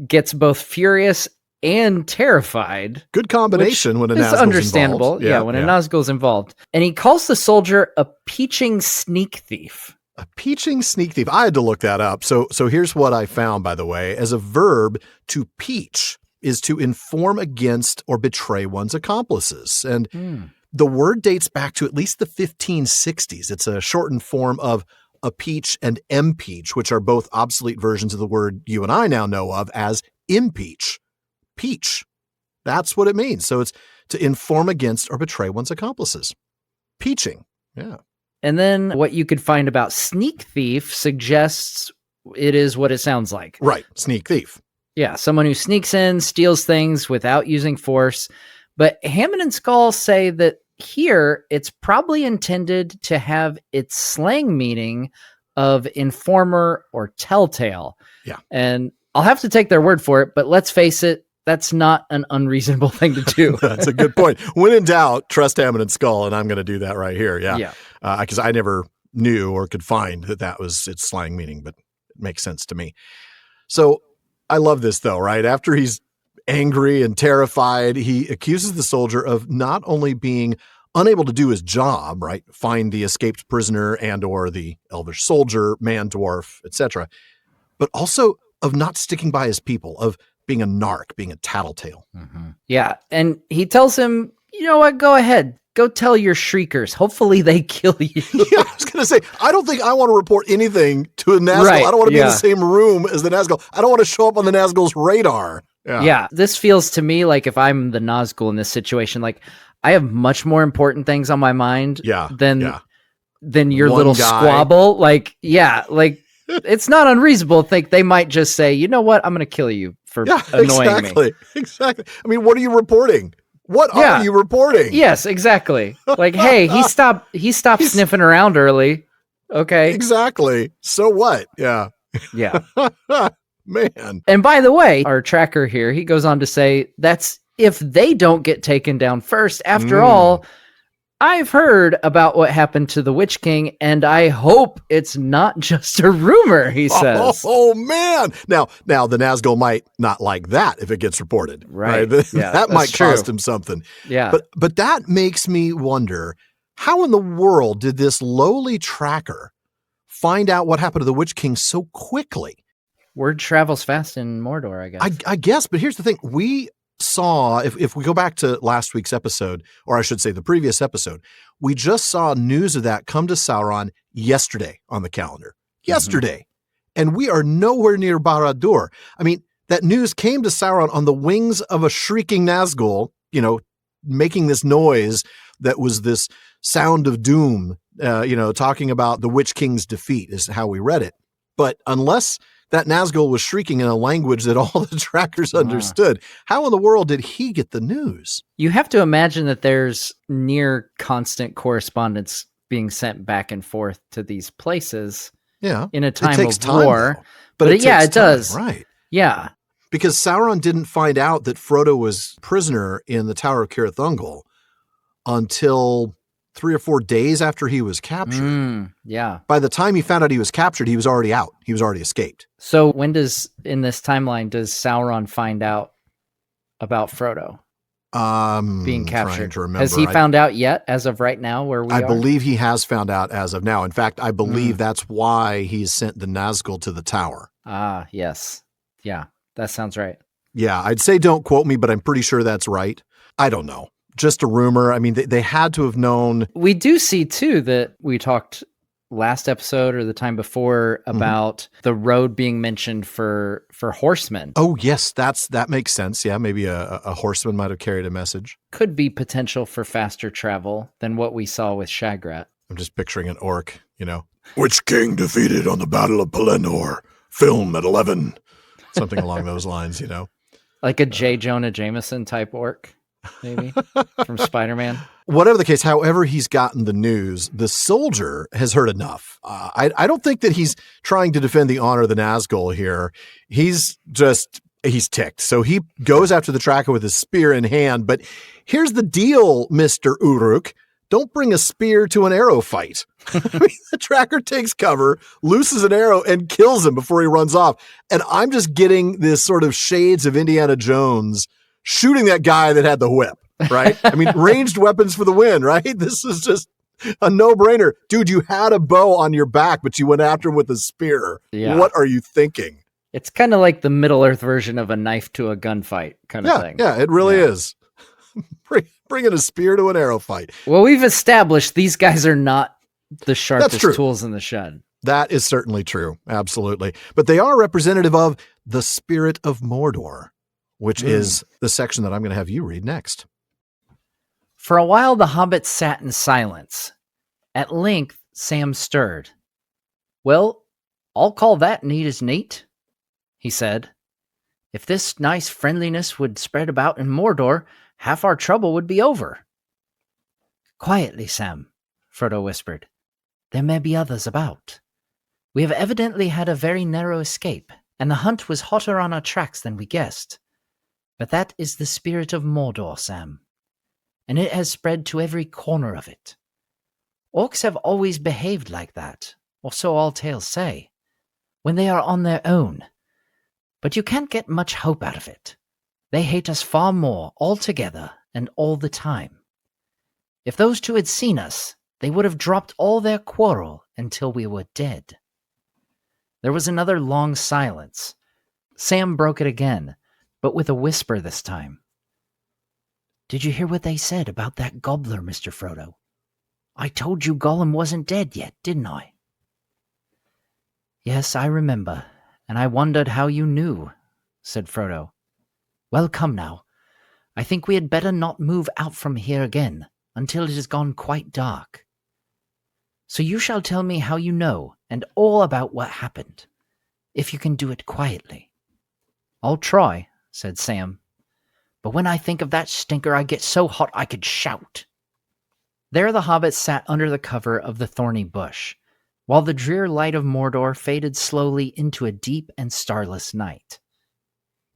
gets both furious and terrified. Good combination when a It's Nazgul's understandable. involved. Yeah, when a Nazgul's involved. And he calls the soldier a peaching sneak thief. A peaching sneak thief. I had to look that up. So here's what I found, by the way. As a verb, to peach is to inform against or betray one's accomplices. And the word dates back to at least the 1560s. It's a shortened form of appeach and impeach, which are both obsolete versions of the word you and I now know of as impeach. Peach. That's what it means. So it's to inform against or betray one's accomplices. Peaching. Yeah. And then what you could find about sneak thief suggests it is what it sounds like. Right. Sneak thief. Yeah. Someone who sneaks in, steals things without using force. But Hammond and Skull say that here it's probably intended to have its slang meaning of informer or telltale. Yeah. And I'll have to take their word for it, but let's face it, that's not an unreasonable thing to do. That's a good point. When in doubt, trust Hammond and Skull, and I'm going to do that right here. Yeah. Because I never knew or could find that was its slang meaning, but it makes sense to me. So I love this, though, right? After he's angry and terrified, he accuses the soldier of not only being unable to do his job, right? Find the escaped prisoner and or the elvish soldier, man, dwarf, etc., but also of not sticking by his people, of being a narc, being a tattletale. Yeah. And he tells him, you know what? Go ahead. Go tell your shriekers. Hopefully they kill you. Yeah, I was going to say, I don't think I want to report anything to a Nazgul. Right, I don't want to be in the same room as the Nazgul. I don't want to show up on the Nazgul's radar. Yeah. This feels to me like if I'm the Nazgul in this situation, like I have much more important things on my mind than your One little guy. squabble. Like, it's not unreasonable to think they might just say, you know what? I'm going to kill you for annoying me. Exactly. I mean, what are you reporting? What are you reporting? Yes, exactly. Like, hey, he stopped sniffing around early. Okay. Exactly. So what? Yeah. Yeah. Man. And by the way, our tracker here, he goes on to say that's if they don't get taken down first. After all, I've heard about what happened to the Witch King, and I hope it's not just a rumor, he says. Oh man. Now the Nazgul might not like that if it gets reported. Right. Yeah, that might true. cost him something. Yeah. But that makes me wonder, how in the world did this lowly tracker find out what happened to the Witch King so quickly? Word travels fast in Mordor, I guess. I guess, but here's the thing. We saw, if we go back to last week's episode, or I should say the previous episode, we just saw news of that come to Sauron yesterday on the calendar. Yesterday. And we are nowhere near Barad-dûr. I mean, that news came to Sauron on the wings of a shrieking Nazgul, making this noise that was this sound of doom, talking about the Witch King's defeat is how we read it. But unless that Nazgul was shrieking in a language that all the trackers understood, how in the world did he get the news? You have to imagine that there's near constant correspondence being sent back and forth to these places. Yeah. In a time of war. Though. But it does. Right. Yeah. Because Sauron didn't find out that Frodo was prisoner in the Tower of Cirith Ungol until 3 or 4 days after he was captured. Yeah. By the time he found out he was captured, he was already out. He was already escaped. So in this timeline, does Sauron find out about Frodo being captured? Has he found out yet as of right now where we are? I believe he has found out as of now. In fact, I believe that's why he's sent the Nazgul to the tower. Ah, yes. Yeah, that sounds right. Yeah, I'd say don't quote me, but I'm pretty sure that's right. I don't know. Just a rumor. I mean, they had to have known. We do see, too, that we talked last episode or the time before about the road being mentioned for horsemen. Oh, yes, that makes sense. Yeah, maybe a horseman might have carried a message. Could be potential for faster travel than what we saw with Shagrat. I'm just picturing an orc, Witch King defeated on the Battle of Pelennor. Film at 11. Something along those lines, Like a J. Jonah Jameson type orc. Maybe from Spider-Man. Whatever the case, however he's gotten the news, the soldier has heard enough. I don't think that he's trying to defend the honor of the Nazgul here. He's ticked. So he goes after the tracker with his spear in hand. But here's the deal, Mr. Uruk. don't bring a spear to an arrow fight. I mean, the tracker takes cover, looses an arrow, and kills him before he runs off. And I'm just getting this sort of shades of Indiana Jones shooting that guy that had the whip, right? I mean, ranged weapons for the win, right? This is just a no-brainer. Dude, you had a bow on your back, but you went after him with a spear. Yeah. What are you thinking? It's kind of like the Middle-earth version of a knife to a gunfight kind of thing. Yeah, it really is. Bringing a spear to an arrow fight. Well, we've established these guys are not the sharpest true. tools in the shed. That is certainly true. Absolutely. But they are representative of the spirit of Mordor, which is the section that I'm going to have you read next. For a while, the hobbits sat in silence. At length, Sam stirred. Well, I'll call that neat as neat, he said. If this nice friendliness would spread about in Mordor, half our trouble would be over. Quietly, Sam, Frodo whispered. There may be others about. We have evidently had a very narrow escape, and the hunt was hotter on our tracks than we guessed. But that is the spirit of Mordor, Sam, and it has spread to every corner of it. Orcs have always behaved like that, or so all tales say, when they are on their own. But you can't get much hope out of it. They hate us far more altogether and all the time. If those two had seen us, they would have dropped all their quarrel until we were dead. There was another long silence. Sam broke it again, but with a whisper this time. Did you hear what they said about that gobbler, Mr. Frodo? I told you Gollum wasn't dead yet, didn't I? Yes, I remember, and I wondered how you knew, said Frodo. Well, come now. I think we had better not move out from here again until it has gone quite dark. So you shall tell me how you know and all about what happened, if you can do it quietly. I'll try, said Sam. But when I think of that stinker, I get so hot I could shout. There the hobbits sat under the cover of the thorny bush, while the drear light of Mordor faded slowly into a deep and starless night.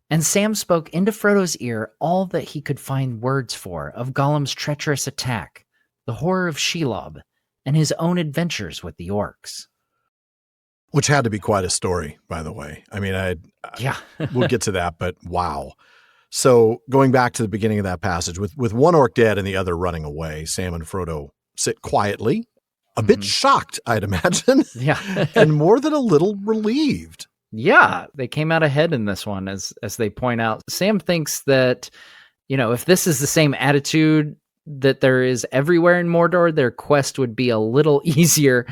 And Sam spoke into Frodo's ear all that he could find words for of Gollum's treacherous attack, the horror of Shelob, and his own adventures with the orcs. Which had to be quite a story, by the way. I mean, we'll get to that, but wow. So going back to the beginning of that passage, with one orc dead and the other running away, Sam and Frodo sit quietly, a bit shocked, I'd imagine, and more than a little relieved. Yeah, they came out ahead in this one, as they point out. Sam thinks that, if this is the same attitude that there is everywhere in Mordor, their quest would be a little easier.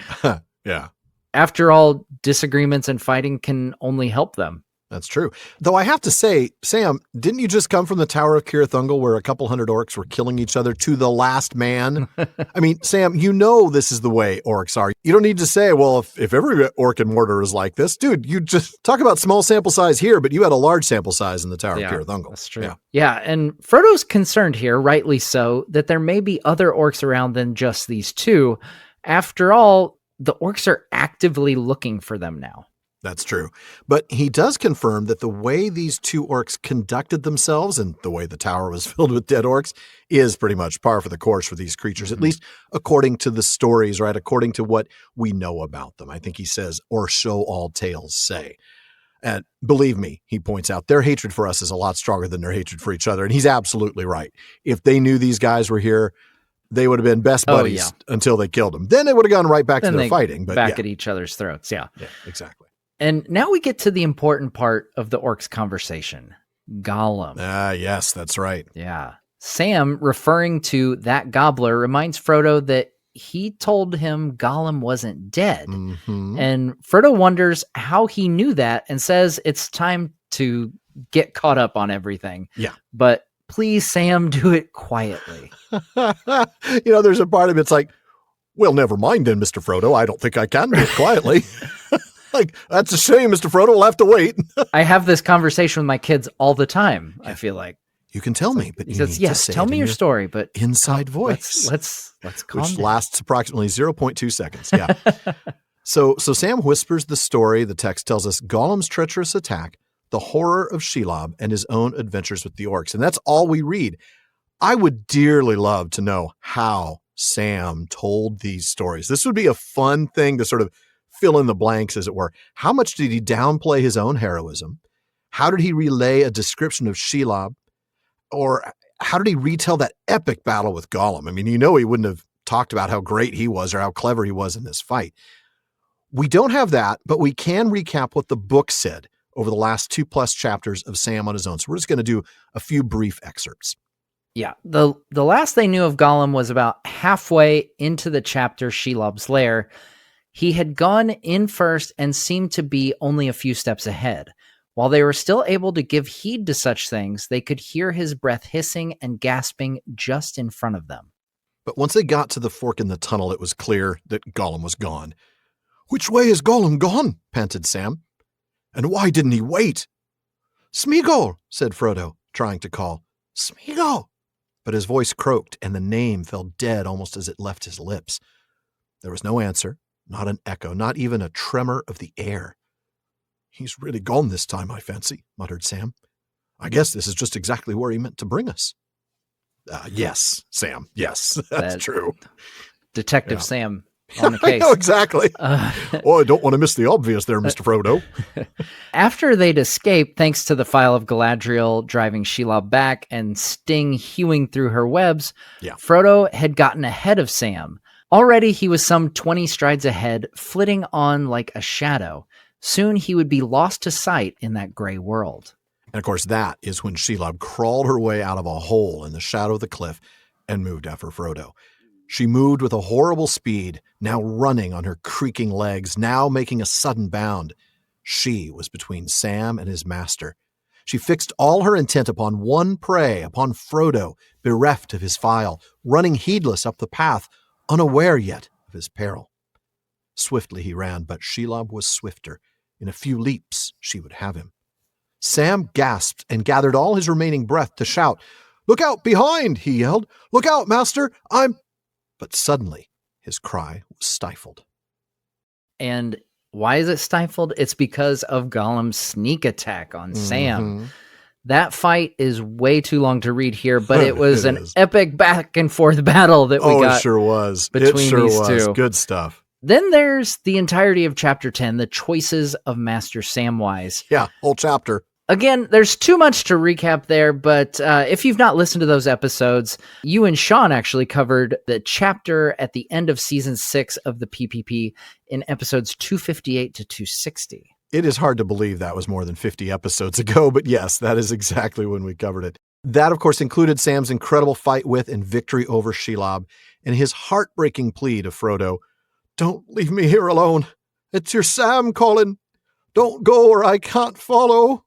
Yeah. After all, disagreements and fighting can only help them. That's true. Though I have to say, Sam, didn't you just come from the Tower of Cirith where a couple hundred orcs were killing each other to the last man? I mean, Sam, this is the way orcs are. You don't need to say, well, if every orc in Mordor is like this, dude, you just talk about small sample size here, but you had a large sample size in the Tower of Cirith. That's true. Yeah, and Frodo's concerned here, rightly so, that there may be other orcs around than just these two. After all, the orcs are actively looking for them now. That's true. But he does confirm that the way these two orcs conducted themselves and the way the tower was filled with dead orcs is pretty much par for the course for these creatures, at least according to the stories, right? According to what we know about them. I think he says, or so all tales say. And believe me, he points out, their hatred for us is a lot stronger than their hatred for each other. And he's absolutely right. If they knew these guys were here, they would have been best buddies until they killed them. Then they would have gone right back to their fighting. But back at each other's throats, yeah. Yeah, exactly. And now we get to the important part of the orcs' conversation. Gollum. Yes, that's right. Yeah. Sam, referring to that gobbler, reminds Frodo that he told him Gollum wasn't dead. Mm-hmm. And Frodo wonders how he knew that and says it's time to get caught up on everything. Yeah. But please, Sam, do it quietly. There's a part of it's like, well, never mind then, Mr. Frodo. I don't think I can do it quietly. Like, that's a shame, Mr. Frodo. We'll have to wait. I have this conversation with my kids all the time, I feel like. You can tell me, but he says, yes, tell me your story, but inside voice. Let's calm which down. Lasts approximately 0.2 seconds. Yeah. So Sam whispers the story. The text tells us Gollum's treacherous attack, the horror of Shelob, and his own adventures with the orcs. And that's all we read. I would dearly love to know how Sam told these stories? This would be a fun thing to sort of fill in the blanks, as it were. How much did he downplay his own heroism? How did he relay a description of Shelob? Or how did he retell that epic battle with Gollum? I mean, he wouldn't have talked about how great he was or how clever he was in this fight. We don't have that, but we can recap what the book said over the last 2+ chapters of Sam on his own. So we're just going to do a few brief excerpts. Yeah, the last they knew of Gollum was about halfway into the chapter Shelob's Lair. He had gone in first and seemed to be only a few steps ahead. While they were still able to give heed to such things, they could hear his breath hissing and gasping just in front of them. But once they got to the fork in the tunnel, it was clear that Gollum was gone. "Which way is Gollum gone?" panted Sam. "And why didn't he wait?" "Smeagol," said Frodo, trying to call. "Smeagol." But his voice croaked, and the name fell dead almost as it left his lips. There was no answer, not an echo, not even a tremor of the air. "He's really gone this time, I fancy," muttered Sam. "I guess this is just exactly where he meant to bring us." Yes, Sam, yes, that's true. Detective Sam on the case. I know, exactly. I don't want to miss the obvious there, Mr. Frodo. After they'd escaped, thanks to the file of Galadriel driving Shelob back and Sting hewing through her webs, Frodo had gotten ahead of Sam. Already he was some 20 strides ahead, flitting on like a shadow. Soon he would be lost to sight in that gray world. And of course, that is when Shelob crawled her way out of a hole in the shadow of the cliff and moved after Frodo. She moved with a horrible speed, now running on her creaking legs, now making a sudden bound. She was between Sam and his master. She fixed all her intent upon one prey, upon Frodo, bereft of his file, running heedless up the path, unaware yet of his peril. Swiftly he ran, but Shelob was swifter. In a few leaps, she would have him. Sam gasped and gathered all his remaining breath to shout. "Look out behind!" he yelled. "Look out, master! But suddenly his cry was stifled. And why is it stifled? It's because of Gollum's sneak attack on Sam. That fight is way too long to read here, but it was an epic back and forth battle that we got. It sure was. Between these two. Good stuff. Then there's the entirety of chapter 10, the choices of Master Samwise. Yeah, whole chapter. Again, there's too much to recap there, but if you've not listened to those episodes, you and Sean actually covered the chapter at the end of season 6 of the PPP in episodes 258 to 260. It is hard to believe that was more than 50 episodes ago, but yes, that is exactly when we covered it. That, of course, included Sam's incredible fight with and victory over Shelob and his heartbreaking plea to Frodo, "Don't leave me here alone. It's your Sam calling. Don't go or I can't follow.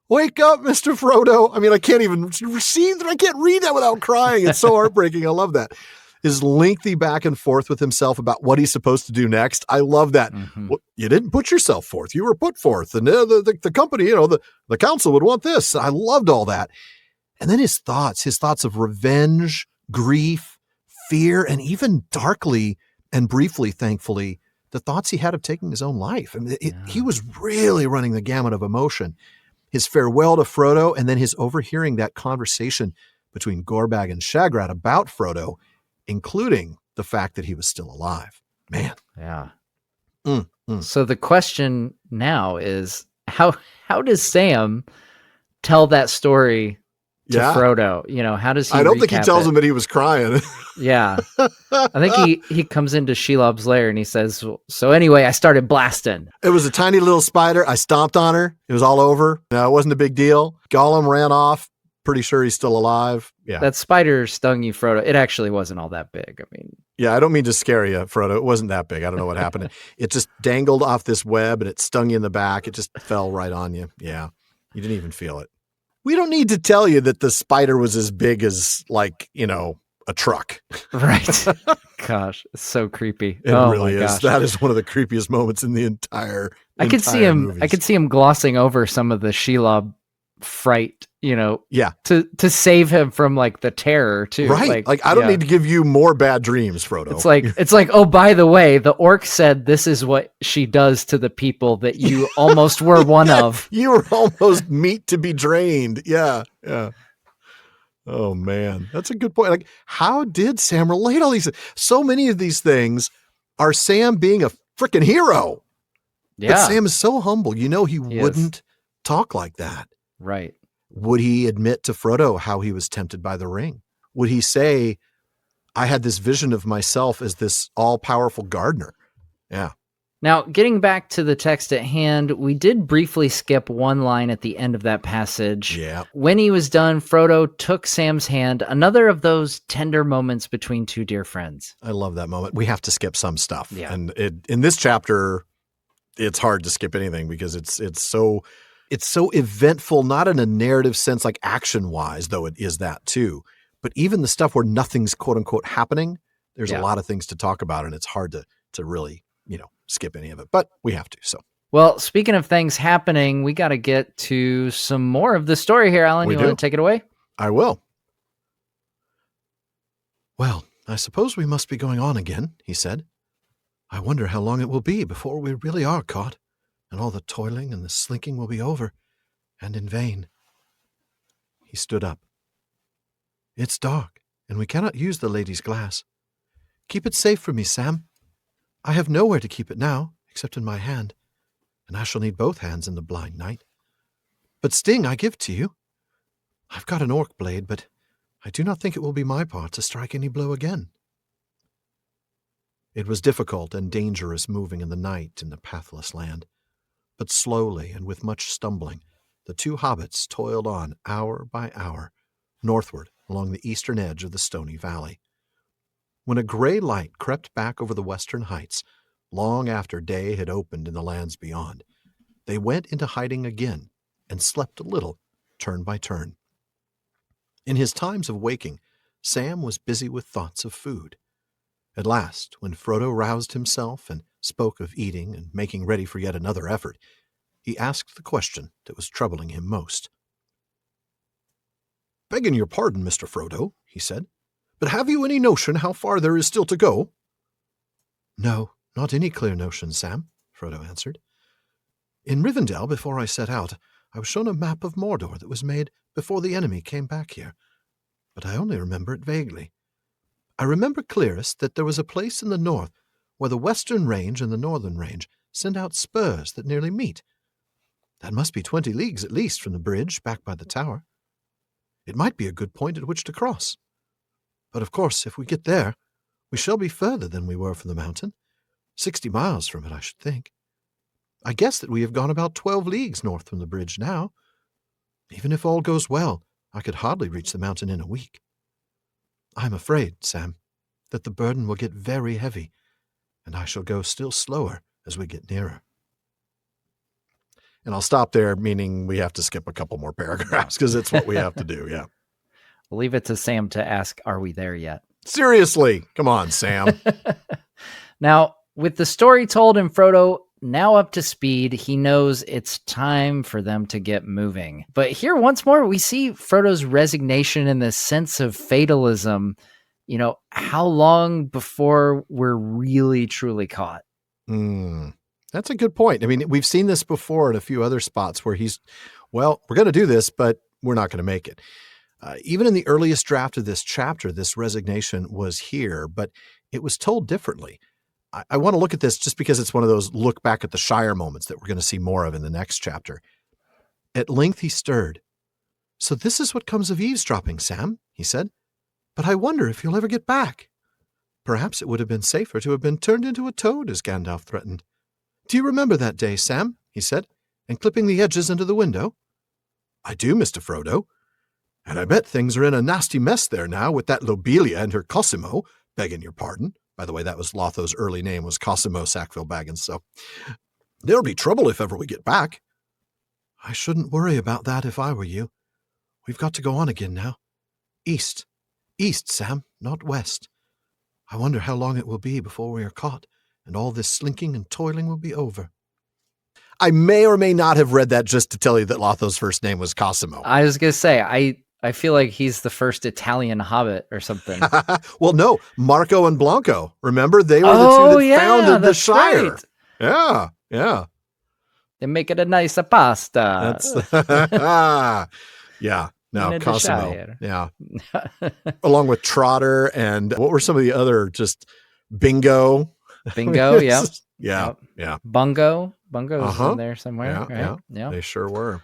Wake up, Mr. Frodo." I mean, I can't read that without crying. It's so heartbreaking. I love that. His lengthy back and forth with himself about what he's supposed to do next. I love that. Well, you didn't put yourself forth. You were put forth. And the company, the council would want this. I loved all that. And then his thoughts of revenge, grief, fear, and even darkly and briefly, thankfully, the thoughts he had of taking his own life. I mean, he was really running the gamut of emotion. His farewell to Frodo, and then his overhearing that conversation between Gorbag and Shagrat about Frodo, including the fact that he was still alive. Man. Yeah. So the question now is, how does Sam tell that story to Frodo? How does he I don't think he tells it? him that he was crying. Yeah. I think he comes into Shelob's lair and he says, "So anyway, I started blasting. It was a tiny little spider. I stomped on her. It was all over. No, it wasn't a big deal. Gollum ran off. Pretty sure he's still alive." Yeah. That spider stung you, Frodo. It actually wasn't all that big. I mean, yeah, I don't mean to scare you, Frodo. It wasn't that big. I don't know what happened. It just dangled off this web and it stung you in the back. It just fell right on you. Yeah. You didn't even feel it. We don't need to tell you that the spider was as big as, a truck. Right. Gosh, it's so creepy. It really is. Gosh. That is one of the creepiest moments in the entire I could see him. Movies. I could see him glossing over some of the Shelob fright, Yeah. To save him from the terror too. Right. I don't need to give you more bad dreams, Frodo. It's like, oh, by the way, the orc said this is what she does to the people that you almost were one of. You were almost meat to be drained. Yeah. Yeah. Oh, man. That's a good point. Like, how did Sam relate all these? So many of these things are Sam being a freaking hero. Yeah. But Sam is so humble. You know, he He wouldn't talk like that. Right. Would he admit to Frodo how he was tempted by the ring? Would he say, I had this vision of myself as this all-powerful gardener? Yeah. Now, getting back to the text at hand, we did briefly skip one line at the end of that passage. Yeah. When he was done, Frodo took Sam's hand, another of those tender moments between two dear friends. I love that moment. We have to skip some stuff. Yeah. And in this chapter, it's hard to skip anything because it's so eventful, not in a narrative sense, like action-wise, though it is that too. But even the stuff where nothing's quote unquote happening, there's a lot of things to talk about, and it's hard to really, skip any of it. But we have to. So, well, speaking of things happening, we got to get to some more of the story here. Alan, you want to take it away? I will. Well, I suppose we must be going on again, he said. I wonder how long it will be before we really are caught, and all the toiling and the slinking will be over, and in vain. He stood up. It's dark, and we cannot use the lady's glass. Keep it safe for me, Sam. I have nowhere to keep it now, except in my hand, and I shall need both hands in the blind night. But Sting I give to you. I've got an orc blade, but I do not think it will be my part to strike any blow again. It was difficult and dangerous moving in the night in the pathless land, but slowly and with much stumbling, the two hobbits toiled on hour by hour, northward along the eastern edge of the stony valley. When a gray light crept back over the western heights, long after day had opened in the lands beyond, they went into hiding again and slept a little, turn by turn. In his times of waking, Sam was busy with thoughts of food. At last, when Frodo roused himself and spoke of eating and making ready for yet another effort, he asked the question that was troubling him most. "Begging your pardon, Mr. Frodo," he said, "but have you any notion how far there is still to go?" "No, not any clear notion, Sam," Frodo answered. "In Rivendell, before I set out, I was shown a map of Mordor that was made before the enemy came back here, but I only remember it vaguely. I remember clearest that there was a place in the north where the western range and the northern range send out spurs that nearly meet. That must be 20 leagues at least from the bridge back by the tower. It might be a good point at which to cross. But of course, if we get there, we shall be further than we were from the mountain. 60 miles from it, I should think. I guess that we have gone about 12 leagues north from the bridge now. Even if all goes well, I could hardly reach the mountain in a week. I'm afraid, Sam, that the burden will get very heavy, and I shall go still slower as we get nearer." And I'll stop there, meaning we have to skip a couple more paragraphs because it's what we have to do, yeah. We'll leave it to Sam to ask, are we there yet? Seriously, come on, Sam. Now, with the story told and Frodo now up to speed, he knows it's time for them to get moving. But here, once more, we see Frodo's resignation and this sense of fatalism. You know, how long before we're really, truly caught? That's a good point. I mean, we've seen this before in a few other spots where we're going to do this, but we're not going to make it. Even in the earliest draft of this chapter, this resignation was here, but it was told differently. I want to look at this just because it's one of those look back at the Shire moments that we're going to see more of in the next chapter. At length he stirred. "So this is what comes of eavesdropping, Sam," he said. "But I wonder if you'll ever get back. Perhaps it would have been safer to have been turned into a toad, as Gandalf threatened. Do you remember that day, Sam?" he said, "and clipping the edges into the window?" "I do, Mr. Frodo. And I bet things are in a nasty mess there now with that Lobelia and her Cosimo, begging your pardon. By the way, that was Lotho's early name was Cosimo Sackville Baggins, so there'll be trouble if ever we get back." "I shouldn't worry about that if I were you. We've got to go on again now. East, Sam, not west. I wonder how long it will be before we are caught, and all this slinking and toiling will be over." I may or may not have read that just to tell you that Lotho's first name was Cosimo. I was going to say, I feel like he's the first Italian hobbit or something. Well, no, Marco and Blanco. Remember, they were the two that founded the Shire. Right. Yeah. They make it a nice pasta. Yeah. No, Cosimo. Yeah. Along with Trotter and what were some of the other just Bingo? Bingo, yeah. Yeah. Yep. Yeah. Bungo's in there somewhere. Yeah. Right? Yeah. They sure were.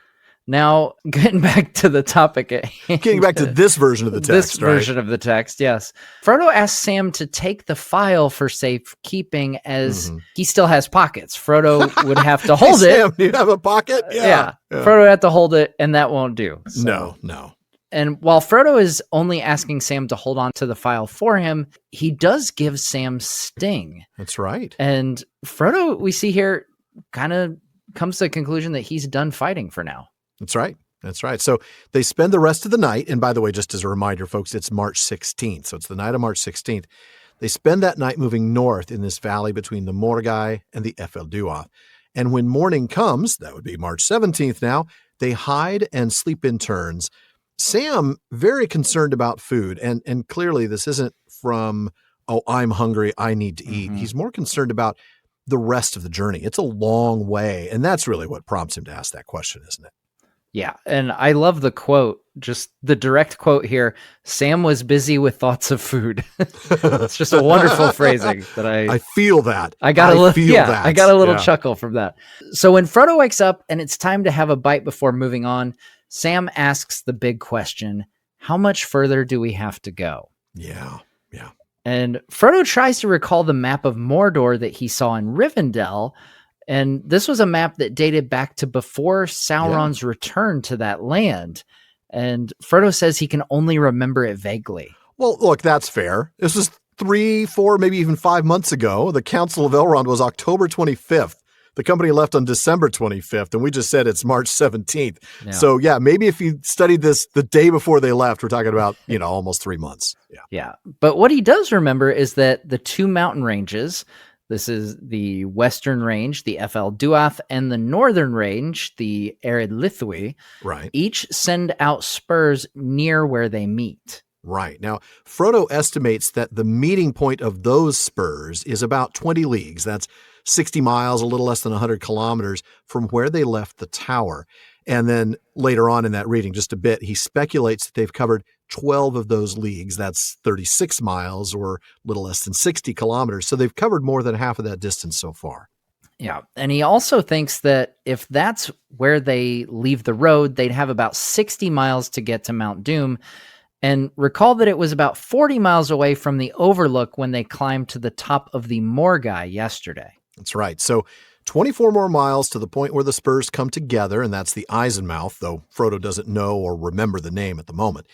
Now, getting back to the topic at hand. Getting back to this version of the text, This version of the text, yes. Frodo asks Sam to take the file for safekeeping as he still has pockets. Frodo would have to hold it. Sam, do you have a pocket? Yeah. Frodo had to hold it, and that won't do. So. No. And while Frodo is only asking Sam to hold on to the file for him, he does give Sam Sting. That's right. And Frodo, we see here, kind of comes to the conclusion that he's done fighting for now. That's right. That's right. So they spend the rest of the night. And by the way, just as a reminder, folks, it's March 16th. So it's the night of March 16th. They spend that night moving north in this valley between the Morgai and the Efelduath. And when morning comes, that would be March 17th now, they hide and sleep in turns. Sam, very concerned about food. And clearly this isn't from, oh, I'm hungry, I need to eat. He's more concerned about the rest of the journey. It's a long way. And that's really what prompts him to ask that question, isn't it? Yeah, and I love the quote, just the direct quote here. Sam was busy with thoughts of food. It's just a wonderful phrasing that I feel that. I got a little chuckle from that. So when Frodo wakes up and it's time to have a bite before moving on, Sam asks the big question, how much further do we have to go? Yeah. And Frodo tries to recall the map of Mordor that he saw in Rivendell. And this was a map that dated back to before Sauron's return to that land. And Frodo says he can only remember it vaguely. Well, look, that's fair. This was 3, 4, maybe even 5 months ago. The Council of Elrond was October 25th. The company left on December 25th, and we just said it's March 17th. Yeah. So, yeah, maybe if you studied this the day before they left, we're talking about, almost 3 months. Yeah. But what he does remember is that the two mountain ranges, this is the Western Range, the Efelduath, and the Northern Range, the Eredlithwi, right, each send out spurs near where they meet. Right. Now, Frodo estimates that the meeting point of those spurs is about 20 leagues. That's 60 miles, a little less than 100 kilometers from where they left the tower. And then later on in that reading, just a bit, he speculates that they've covered 12 of those leagues. That's 36 miles or a little less than 60 kilometers. So they've covered more than half of that distance so far. Yeah. And he also thinks that if that's where they leave the road, they'd have about 60 miles to get to Mount Doom. And recall that it was about 40 miles away from the overlook when they climbed to the top of the Morgai yesterday. That's right. So 24 more miles to the point where the spurs come together, and that's the Eisenmouth, though Frodo doesn't know or remember the name at the moment.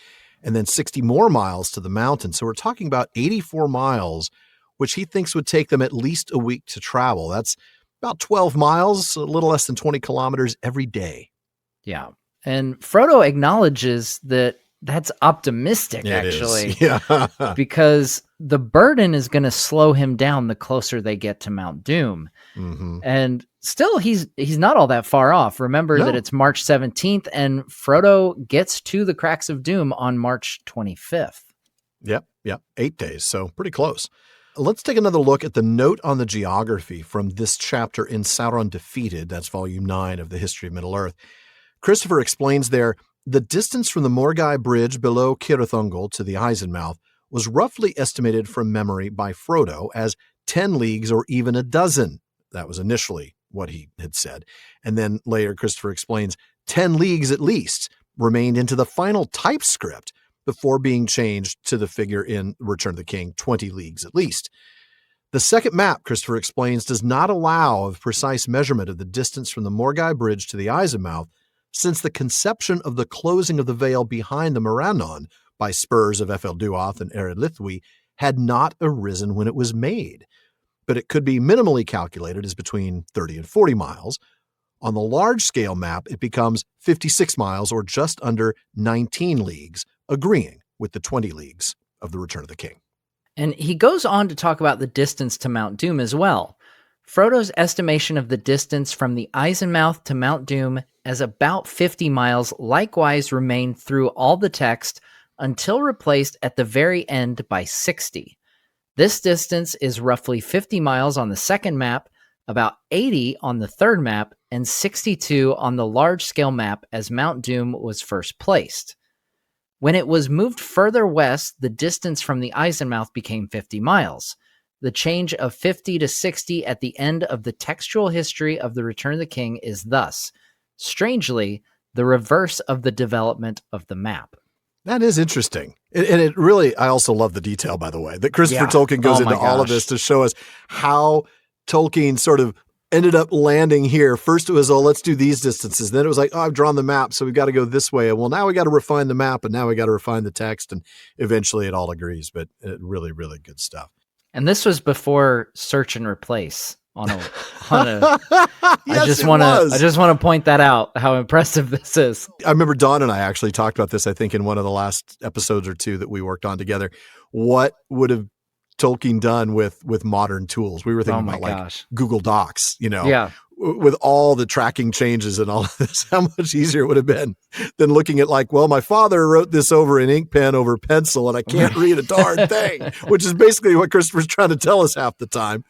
And then 60 more miles to the mountain. So we're talking about 84 miles, which he thinks would take them at least a week to travel. That's about 12 miles, a little less than 20 kilometers every day. Yeah. And Frodo acknowledges that that's optimistic, actually. Yeah. Because the burden is going to slow him down the closer they get to Mount Doom. Mm-hmm. And still, he's not all that far off. Remember that it's March 17th, and Frodo gets to the Cracks of Doom on March 25th. Yep. 8 days, so pretty close. Let's take another look at the note on the geography from this chapter in Sauron Defeated. That's volume 9 of the History of Middle-earth. Christopher explains there, the distance from the Morgai Bridge below Cirith Ungol to the Eisenmouth was roughly estimated from memory by Frodo as 10 leagues or even a dozen. That was initially what he had said. And then later, Christopher explains 10 leagues at least remained into the final typescript before being changed to the figure in Return of the King, 20 leagues at least. The second map, Christopher explains, does not allow of precise measurement of the distance from the Morgai Bridge to the Eisenmouth, since the conception of the closing of the veil behind the Morannon by spurs of Efelduath and Eredlithwi had not arisen when it was made. But it could be minimally calculated as between 30 and 40 miles. On the large-scale map, it becomes 56 miles or just under 19 leagues, agreeing with the 20 leagues of the Return of the King. And he goes on to talk about the distance to Mount Doom as well. Frodo's estimation of the distance from the Eisenmouth to Mount Doom as about 50 miles likewise remained through all the text until replaced at the very end by 60. This distance is roughly 50 miles on the second map, about 80 on the third map, and 62 on the large-scale map as Mount Doom was first placed. When it was moved further west, the distance from the Eisenmouth became 50 miles. The change of 50 to 60 at the end of the textual history of the Return of the King is thus, strangely, the reverse of the development of the map. That is interesting. And it really, I also love the detail, by the way, that Christopher Tolkien goes into all of this to show us how Tolkien sort of ended up landing here. First it was, let's do these distances. Then it was like, I've drawn the map, so we've got to go this way. And well, now we got to refine the map, and now we got to refine the text. And eventually it all agrees, but really, really good stuff. And this was before search and replace on a Yes, I just want to point that out, how impressive this is. I remember Dawn and I actually talked about this, I think, in one of the last episodes or two that we worked on together. What would have Tolkien done with modern tools? We were thinking about like Google Docs, with all the tracking changes and all of this, how much easier it would have been than looking at like, well, my father wrote this over an ink pen over pencil and I can't read a darn thing, which is basically what Christopher's trying to tell us half the time.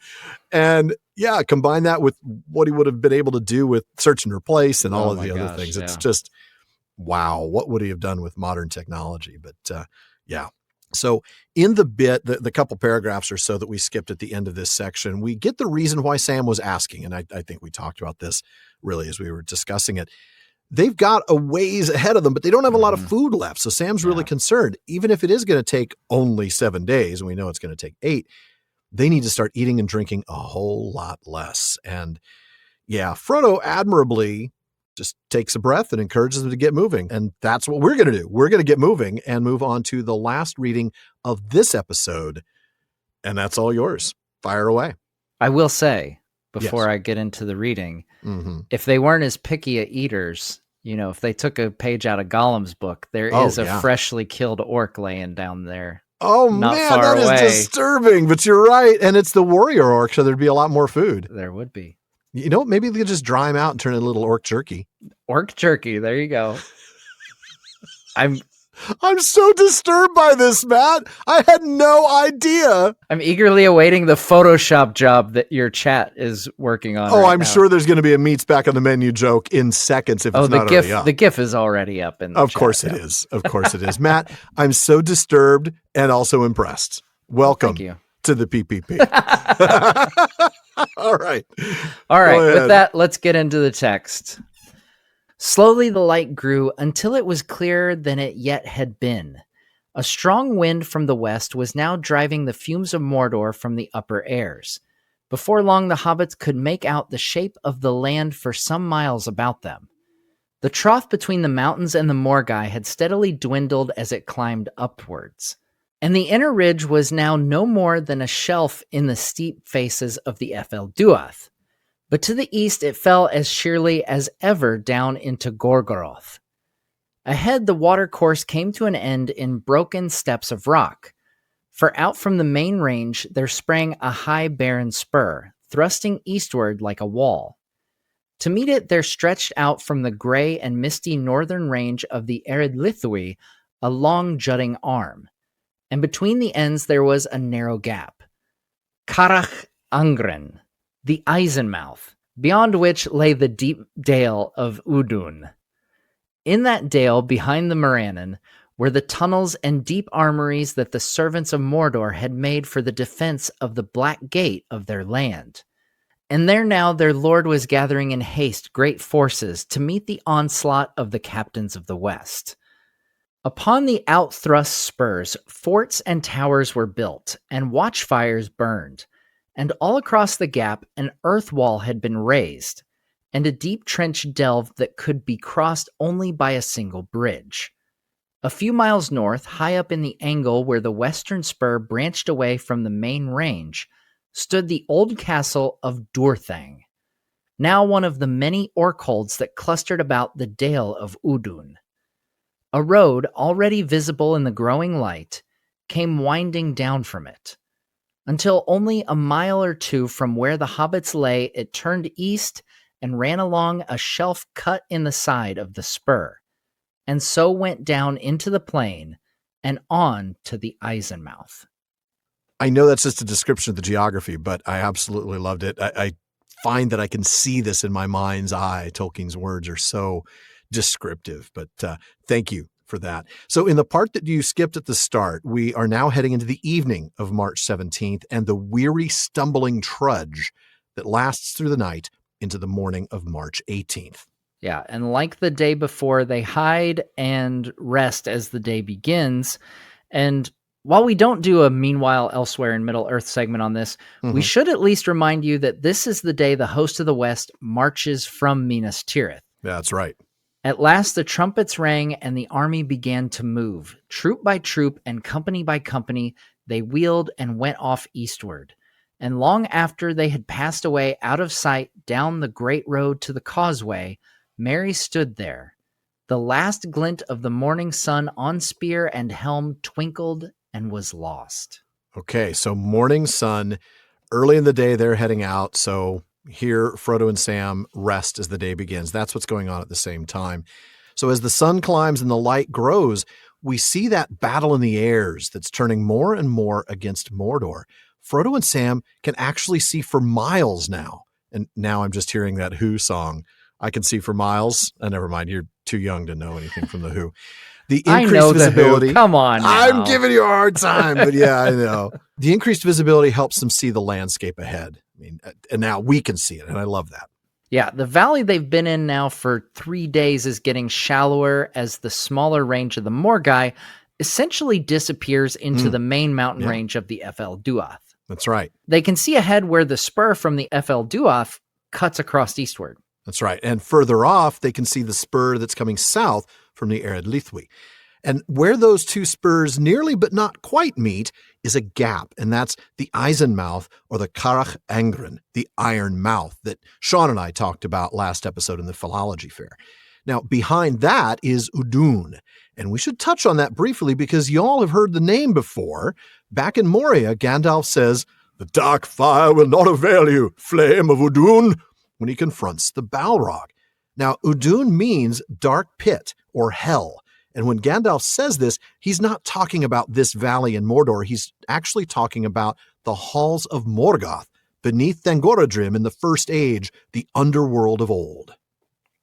And yeah, combine that with what he would have been able to do with search and replace and all of the other things. It's just, wow, what would he have done with modern technology? But yeah. So in the bit, the couple paragraphs or so that we skipped at the end of this section, we get the reason why Sam was asking. And I think we talked about this really as we were discussing it. They've got a ways ahead of them, but they don't have a lot of food left. So Sam's really concerned, even if it is going to take only 7 days, and we know it's going to take 8, they need to start eating and drinking a whole lot less. And yeah, Frodo admirably just takes a breath and encourages them to get moving. And that's what we're going to do. We're going to get moving and move on to the last reading of this episode. And that's all yours. Fire away. I will say, before I get into the reading, if they weren't as picky at eaters, if they took a page out of Gollum's book, there is a freshly killed orc laying down there. Oh, not man, far that away. is disturbing, but you're right. And it's the warrior orc, so there'd be a lot more food. There would be. Maybe they could just dry him out and turn it into a little orc jerky. Orc jerky. There you go. I'm so disturbed by this, Matt. I had no idea. I'm eagerly awaiting the Photoshop job that your chat is working on. I'm sure there's going to be a meats back on the menu joke in seconds if it's not already up. The GIF is already up. Of course it is. Of course it is. Matt, I'm so disturbed and also impressed. Welcome to the PPP. All right. With that, let's get into the text. Slowly the light grew until it was clearer than it yet had been. A strong wind from the west was now driving the fumes of Mordor from the upper airs. Before long, the hobbits could make out the shape of the land for some miles about them. The trough between the mountains and the Morgai had steadily dwindled as it climbed upwards, and the inner ridge was now no more than a shelf in the steep faces of the Ephel Duath. But to the east it fell as sheerly as ever down into Gorgoroth. Ahead the watercourse came to an end in broken steps of rock, for out from the main range there sprang a high barren spur, thrusting eastward like a wall. To meet it there stretched out from the grey and misty northern range of the Eredlithui a long jutting arm, and between the ends there was a narrow gap. Carach Angren, the Eisenmouth, beyond which lay the deep dale of Udun. In that dale, behind the Morannon, were the tunnels and deep armories that the servants of Mordor had made for the defense of the Black Gate of their land. And there now their lord was gathering in haste great forces to meet the onslaught of the captains of the West. Upon the outthrust spurs, forts and towers were built, and watchfires burned, and all across the gap an earth wall had been raised, and a deep trench delved that could be crossed only by a single bridge. A few miles north, high up in the angle where the western spur branched away from the main range, stood the old castle of Durthang, now one of the many orkholds that clustered about the Dale of Udun. A road, already visible in the growing light, came winding down from it, until only a mile or two from where the hobbits lay it turned east and ran along a shelf cut in the side of the spur, and so went down into the plain and on to the Eisenmouth. I know that's just a description of the geography, but I absolutely loved it. I find that I can see this in my mind's eye. Tolkien's words are so descriptive, but thank you for that. So in the part that you skipped at the start, we are now heading into the evening of March 17th and the weary, stumbling trudge that lasts through the night into the morning of March 18th. Yeah, and like the day before, they hide and rest as the day begins. And while we don't do a Meanwhile Elsewhere in Middle-earth segment on this, we should at least remind you that this is the day the host of the West marches from Minas Tirith. That's right. At last, the trumpets rang and the army began to move. Troop by troop and company by company, they wheeled and went off eastward. And long after they had passed away out of sight down the great road to the causeway, Mary stood there. The last glint of the morning sun on spear and helm twinkled and was lost. Okay, so morning sun, early in the day they're heading out, so here Frodo and Sam rest as the day begins. That's what's going on at the same time. So as the sun climbs and the light grows, we see that battle in the airs that's turning more and more against Mordor. Frodo and Sam can actually see for miles now. And now I'm just hearing that Who song. I can see for miles. Never mind, you're too young to know anything from the Who. The increased visibility. Come on now. I'm giving you a hard time, but yeah, I know. The increased visibility helps them see the landscape ahead. I mean, and now we can see it, and I love that. Yeah, the valley they've been in now for 3 days is getting shallower as the smaller range of the Morgai essentially disappears into the main mountain range of the Ef Duath. That's right. They can see ahead where the spur from the Ef Duath cuts across eastward. That's right. And further off, they can see the spur that's coming south from the Ered Lithwi. And where those two spurs nearly but not quite meet is a gap, and that's the Eisenmouth or the Carach Angren, the Iron Mouth that Sean and I talked about last episode in the Philology Fair. Now, behind that is Udun, and we should touch on that briefly because y'all have heard the name before. Back in Moria, Gandalf says, "The dark fire will not avail you, flame of Udun," when he confronts the Balrog. Now, Udun means dark pit or hell. And when Gandalf says this, he's not talking about this valley in Mordor. He's actually talking about the halls of Morgoth, beneath Thangorodrim in the First Age, the underworld of old.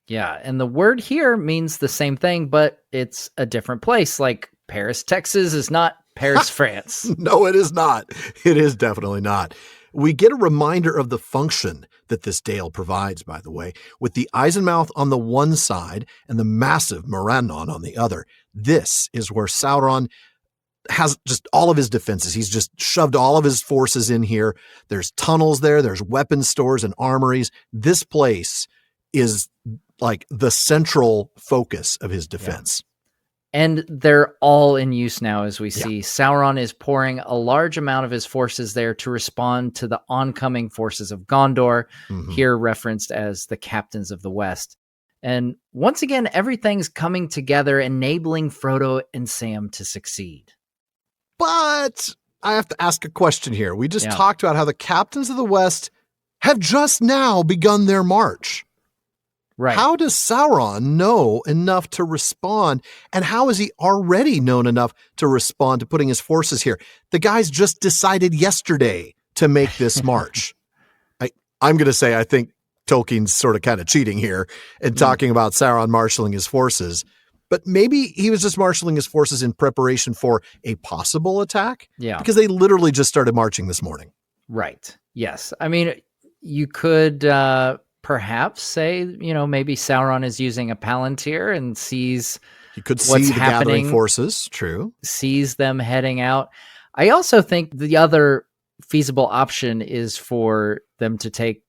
Yeah, and the word here means the same thing, but it's a different place. Like Paris, Texas is not Paris, France. No, it is not. It is definitely not. We get a reminder of the function that this dale provides, by the way, with the Eisenmouth on the one side and the massive Morannon on the other. This is where Sauron has just all of his defenses. He's just shoved all of his forces in here. There's tunnels there. There's weapon stores and armories. This place is like the central focus of his defense. And they're all in use now, as we see. Sauron is pouring a large amount of his forces there to respond to the oncoming forces of Gondor, here referenced as the captains of the West. And once again, everything's coming together, enabling Frodo and Sam to succeed. But I have to ask a question here. We just talked about how the captains of the West have just now begun their march. Right. How does Sauron know enough to respond? And how has he already known enough to respond to putting his forces here? The guys just decided yesterday to make this march. I'm going to say I think Tolkien's sort of kind of cheating here and talking about Sauron marshaling his forces. But maybe he was just marshaling his forces in preparation for a possible attack. Yeah. Because they literally just started marching this morning. Right. Yes. I mean, you could perhaps say, maybe Sauron is using a Palantir and sees you could see what's the happening, gathering forces. True. Sees them heading out. I also think the other feasible option is for them to take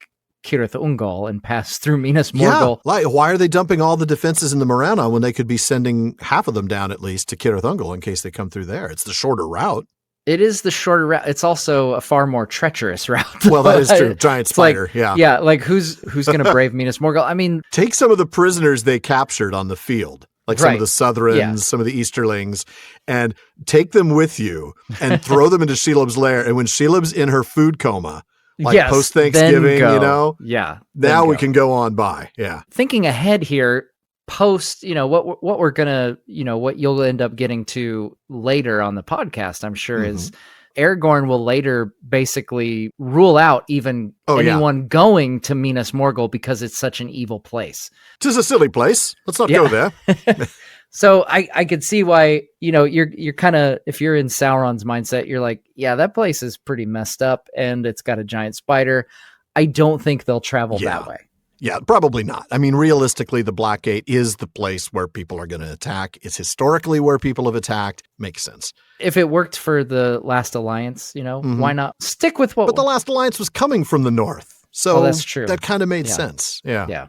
Cirith Ungol and pass through Minas Morgul. Yeah, like, why are they dumping all the defenses in the Morannon when they could be sending half of them down at least to Cirith Ungol in case they come through there? It's the shorter route. It is the shorter route. It's also a far more treacherous route. Well, that is true. Giant spider. Yeah. Like who's going to brave Minas Morgul? I mean, take some of the prisoners they captured on the field, like some of the Southrons, some of the Easterlings, and take them with you and throw them into Shelob's lair. And when Shelob's in her food coma, post Thanksgiving, now we can go on by. Yeah. Thinking ahead here, post, what we're gonna, what you'll end up getting to later on the podcast, I'm sure, is Aragorn will later basically rule out even anyone going to Minas Morgul because it's such an evil place. 'Tis a silly place. Let's not go there. So I could see why, you're kind of, if you're in Sauron's mindset, you're like, yeah, that place is pretty messed up and it's got a giant spider. I don't think they'll travel that way. Yeah, probably not. I mean, realistically, the Black Gate is the place where people are going to attack. It's historically where people have attacked. Makes sense. If it worked for the Last Alliance, why not stick with what? But the Last Alliance was coming from the north. So that's true. That kind of made sense. Yeah.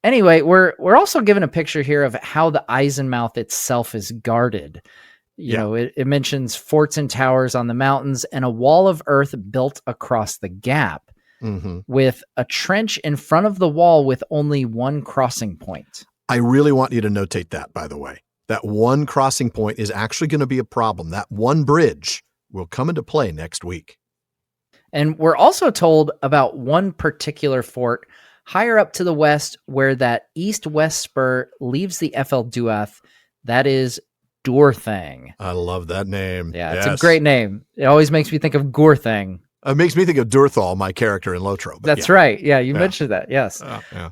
Anyway, we're also given a picture here of how the Eisenmouth itself is guarded. It mentions forts and towers on the mountains and a wall of earth built across the gap. With a trench in front of the wall with only one crossing point. I really want you to notate that, by the way. That one crossing point is actually going to be a problem. That one bridge will come into play next week. And we're also told about one particular fort higher up to the west where that east-west spur leaves the Ephel Duath. That is Dorthang. I love that name. Yeah, it's a great name. It always makes me think of Gorthang. It makes me think of Durthal, my character in Lotro. That's right. Yeah, you mentioned that. Yes.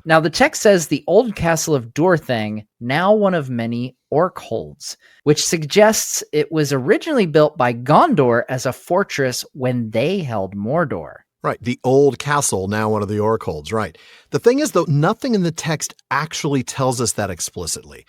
Now, the text says the old castle of Dorthang, now one of many orc holds, which suggests it was originally built by Gondor as a fortress when they held Mordor. Right. The old castle, now one of the orc holds. Right. The thing is, though, nothing in the text actually tells us that explicitly.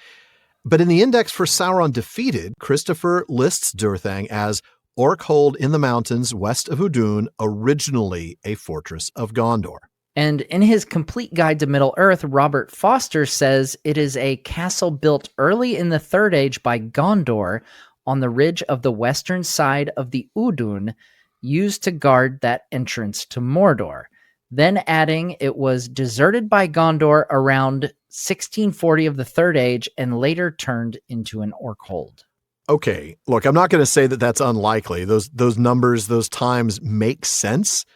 But in the index for Sauron Defeated, Christopher lists Durthang as Orkhold in the mountains west of Udun, originally a fortress of Gondor. And in his complete guide to Middle-earth, Robert Foster says it is a castle built early in the Third Age by Gondor on the ridge of the western side of the Udun, used to guard that entrance to Mordor. Then adding it was deserted by Gondor around 1640 of the Third Age and later turned into an Orkhold. Okay, look, I'm not going to say that that's unlikely. Those numbers, those times make sense,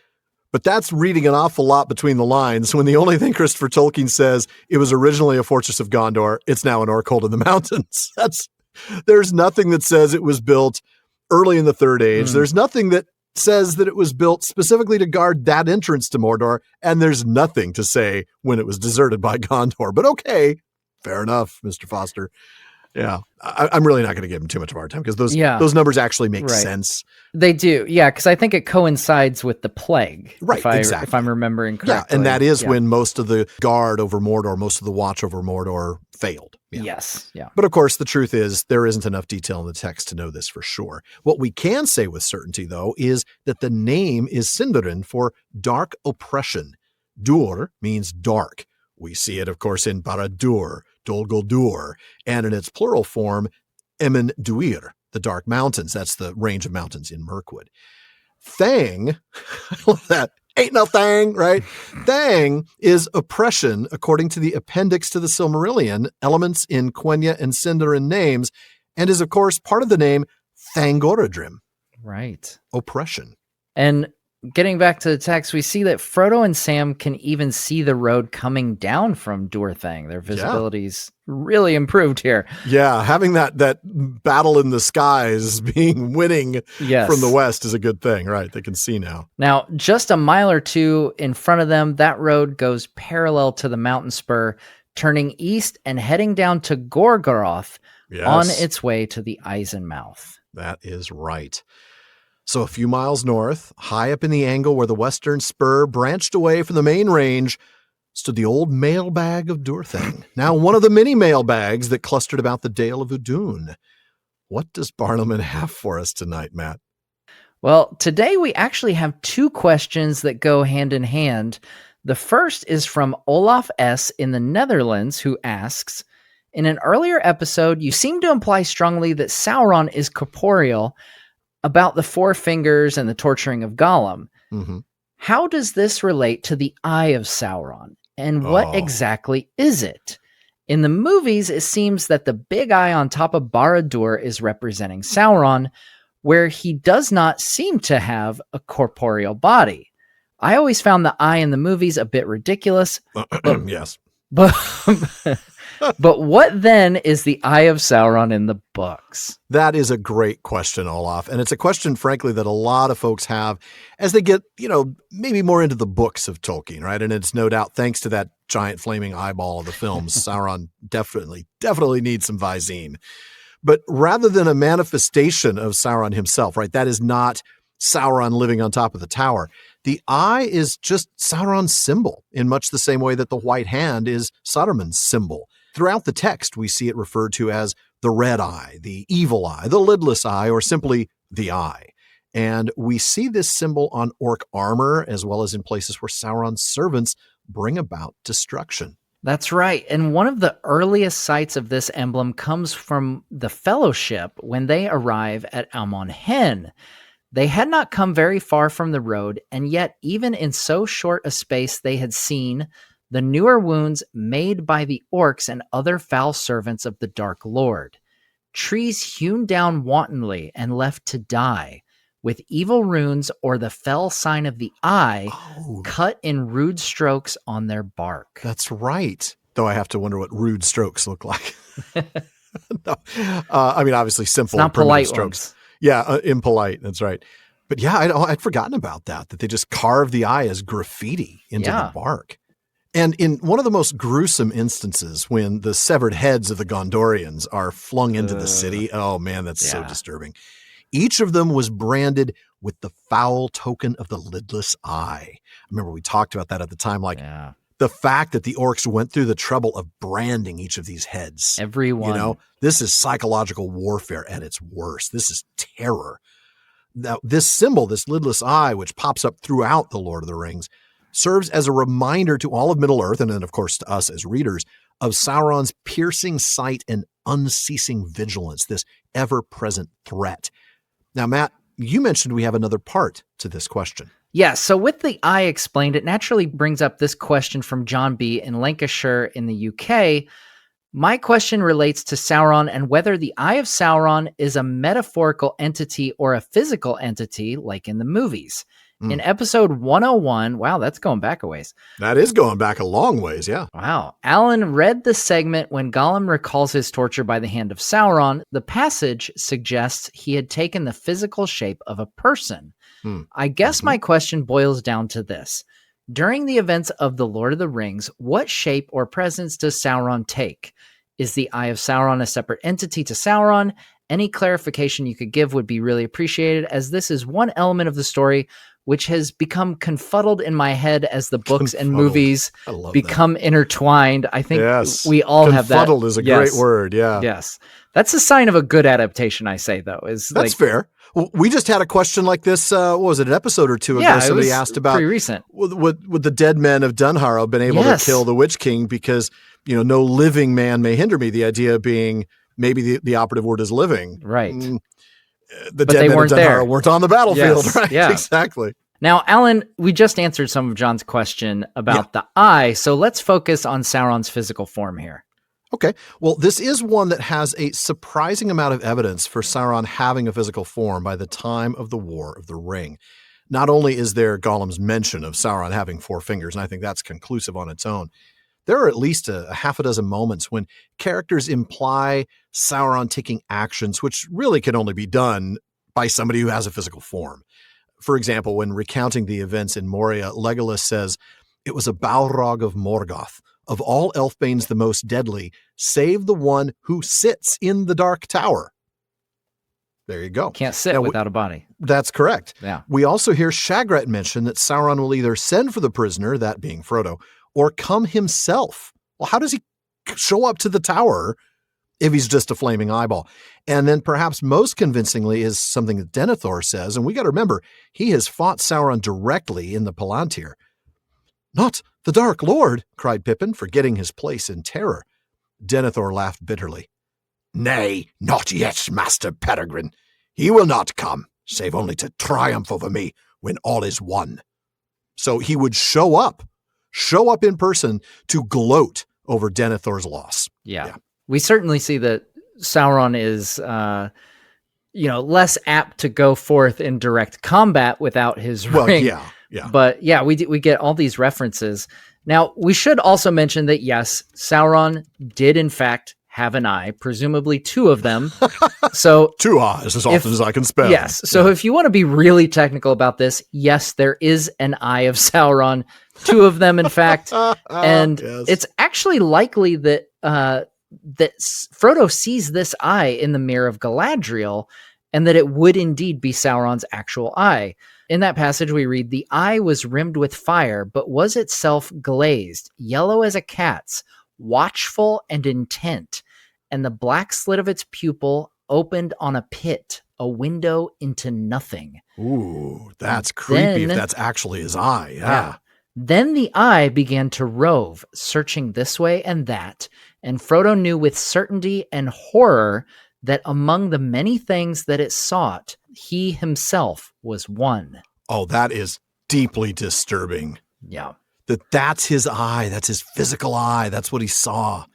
but that's reading an awful lot between the lines when the only thing Christopher Tolkien says, it was originally a fortress of Gondor, it's now an Orkhold in the mountains. There's nothing that says it was built early in the Third Age. There's nothing that says that it was built specifically to guard that entrance to Mordor, and there's nothing to say when it was deserted by Gondor. But okay, fair enough, Mr. Foster. Yeah, I'm really not going to give him too much of a hard time because those numbers actually make sense. They do, yeah, because I think it coincides with the plague, right? Exactly. If I'm remembering correctly. Yeah, and that is when most of the guard over Mordor, most of the watch over Mordor failed. Yeah. Yes, yeah. But of course, the truth is there isn't enough detail in the text to know this for sure. What we can say with certainty, though, is that the name is Sindarin for dark oppression. Dur means dark. We see it, of course, in Barad-dûr, Dol Guldur, and in its plural form, Emin Duir, the Dark Mountains. That's the range of mountains in Mirkwood. Thang, I love that. Ain't no thang, right? Thang is oppression, according to the appendix to the Silmarillion, elements in Quenya and Sindarin names, and is, of course, part of the name Thangorodrim. Right. Oppression. And getting back to the text, we see that Frodo and Sam can even see the road coming down from Dorthang. Their visibility's really improved here. Yeah, having that battle in the skies winning from the west is a good thing, right? They can see now. Now, just a mile or two in front of them, that road goes parallel to the mountain spur, turning east and heading down to Gorgoroth on its way to the Eisenmouth. That is right. So a few miles north, high up in the angle where the western spur branched away from the main range, stood the old mailbag of Durthang, now one of the many mailbags that clustered about the Dale of Udun. What does Barnleman have for us tonight, Matt? Well, today we actually have two questions that go hand in hand. The first is from Olaf S. in the Netherlands, who asks, in an earlier episode, you seem to imply strongly that Sauron is corporeal, about the four fingers and the torturing of Gollum. Mm-hmm. How does this relate to the Eye of Sauron? And what exactly is it? In the movies, it seems that the big eye on top of Barad-dûr is representing Sauron, where he does not seem to have a corporeal body. I always found the eye in the movies a bit ridiculous. Yes. But what then is the Eye of Sauron in the books? That is a great question, Olaf. And it's a question, frankly, that a lot of folks have as they get, maybe more into the books of Tolkien, right? And it's no doubt thanks to that giant flaming eyeball of the films. Sauron definitely needs some Visine. But rather than a manifestation of Sauron himself, right, that is not Sauron living on top of the tower. The eye is just Sauron's symbol in much the same way that the white hand is Saruman's symbol. Throughout the text, we see it referred to as the red eye, the evil eye, the lidless eye, or simply the eye. And we see this symbol on orc armor as well as in places where Sauron's servants bring about destruction. That's right. And one of the earliest sights of this emblem comes from the Fellowship when they arrive at Amon Hen. They had not come very far from the road, and yet even in so short a space they had seen the newer wounds made by the orcs and other foul servants of the Dark Lord. Trees hewn down wantonly and left to die, with evil runes or the fell sign of the eye cut in rude strokes on their bark. That's right. Though I have to wonder what rude strokes look like. No. I mean, obviously simple, not primitive polite strokes. ones. Yeah, impolite. That's right. But yeah, I'd forgotten about that they just carved the eye as graffiti into the bark. And in one of the most gruesome instances, when the severed heads of the Gondorians are flung into the city, oh man, that's so disturbing. Each of them was branded with the foul token of the lidless eye. I remember we talked about that at the time, the fact that the orcs went through the trouble of branding each of these heads. Everyone. You know, this is psychological warfare at its worst. This is terror. Now, this symbol, this lidless eye, which pops up throughout the Lord of the Rings, serves as a reminder to all of Middle-earth, and then, of course, to us as readers, of Sauron's piercing sight and unceasing vigilance, this ever-present threat. Now, Matt, you mentioned we have another part to this question. Yeah, so with the eye explained, it naturally brings up this question from John B. in Lancashire in the UK. My question relates to Sauron and whether the Eye of Sauron is a metaphorical entity or a physical entity like in the movies. In episode 101, wow, that's going back a ways. That is going back a long ways, yeah. Wow. Alan read the segment when Gollum recalls his torture by the hand of Sauron. The passage suggests he had taken the physical shape of a person. I guess my question boils down to this. During the events of The Lord of the Rings, what shape or presence does Sauron take? Is the Eye of Sauron a separate entity to Sauron? Any clarification you could give would be really appreciated, as this is one element of the story which has become confuddled in my head as the books and movies become intertwined. I think we all have that. Confuddled is a great word, yeah. Yes. That's a sign of a good adaptation, I say, though. That's fair. Well, we just had a question like this, what was it, an episode or two ago? Somebody asked about, pretty recent. Would the dead men of Dunharrow been able to kill the Witch King because, no living man may hinder me, the idea being maybe the operative word is living. Right. The dead men of Dunharrow weren't on the battlefield, right? Yeah. Exactly. Now, Alan, we just answered some of John's question about the eye, so let's focus on Sauron's physical form here. Okay. Well, this is one that has a surprising amount of evidence for Sauron having a physical form by the time of the War of the Ring. Not only is there Gollum's mention of Sauron having 4 fingers, and I think that's conclusive on its own, there are at least a half a dozen moments when characters imply Sauron taking actions which really can only be done by somebody who has a physical form. For example, when recounting the events in Moria, Legolas says, "It was a Balrog of Morgoth, of all Elfbanes the most deadly, save the one who sits in the Dark Tower." There you go. Can't sit without a body. That's correct. Yeah. We also hear Shagrat mention that Sauron will either send for the prisoner, that being Frodo, or come himself. Well, how does he show up to the tower if he's just a flaming eyeball? And then perhaps most convincingly is something that Denethor says, and we got to remember, he has fought Sauron directly in the Palantir. "Not the Dark Lord," cried Pippin, forgetting his place in terror. Denethor laughed bitterly. "Nay, not yet, Master Peregrine. He will not come, save only to triumph over me when all is won." So he would show up in person to gloat over Denethor's loss. Yeah. We certainly see that Sauron is, less apt to go forth in direct combat without his ring. Yeah. But yeah, we get all these references. Now, we should also mention that, yes, Sauron did in fact have an eye, presumably two of them. So 2 eyes as often as I can spell. yes. So if you want to be really technical about this, yes, there is an Eye of Sauron, 2 of them, in fact. And Yes. it's actually likely that Frodo sees this eye in the Mirror of Galadriel, and that it would indeed be Sauron's actual eye. In that passage, we read, "The eye was rimmed with fire, but was itself glazed, yellow as a cat's, watchful and intent, and the black slit of its pupil opened on a pit, a window into nothing." Ooh, that's creepy if Then- that's actually his eye. Yeah. Then the eye began to rove, searching this way and that, and Frodo knew with certainty and horror that among the many things that it sought, he himself was one. Oh, that is deeply disturbing. Yeah. That's his eye. That's his physical eye. That's what he saw.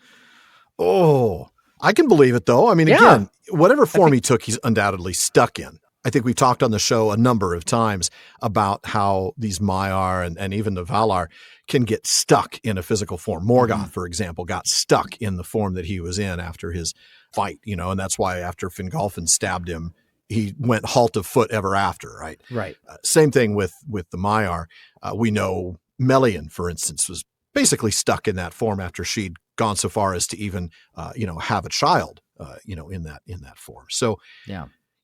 Oh, I can believe it though. I mean, Yeah. again, whatever form he took, he's undoubtedly stuck in. I think we've talked on the show a number of times about how these Maiar and even the Valar can get stuck in a physical form. Morgoth, for example, got stuck in the form that he was in after his fight, and that's why after Fingolfin stabbed him, he went halt of foot ever after, right? Right. Same thing with the Maiar. We know Melian, for instance, was basically stuck in that form after she'd gone so far as to even, have a child, in that form. So,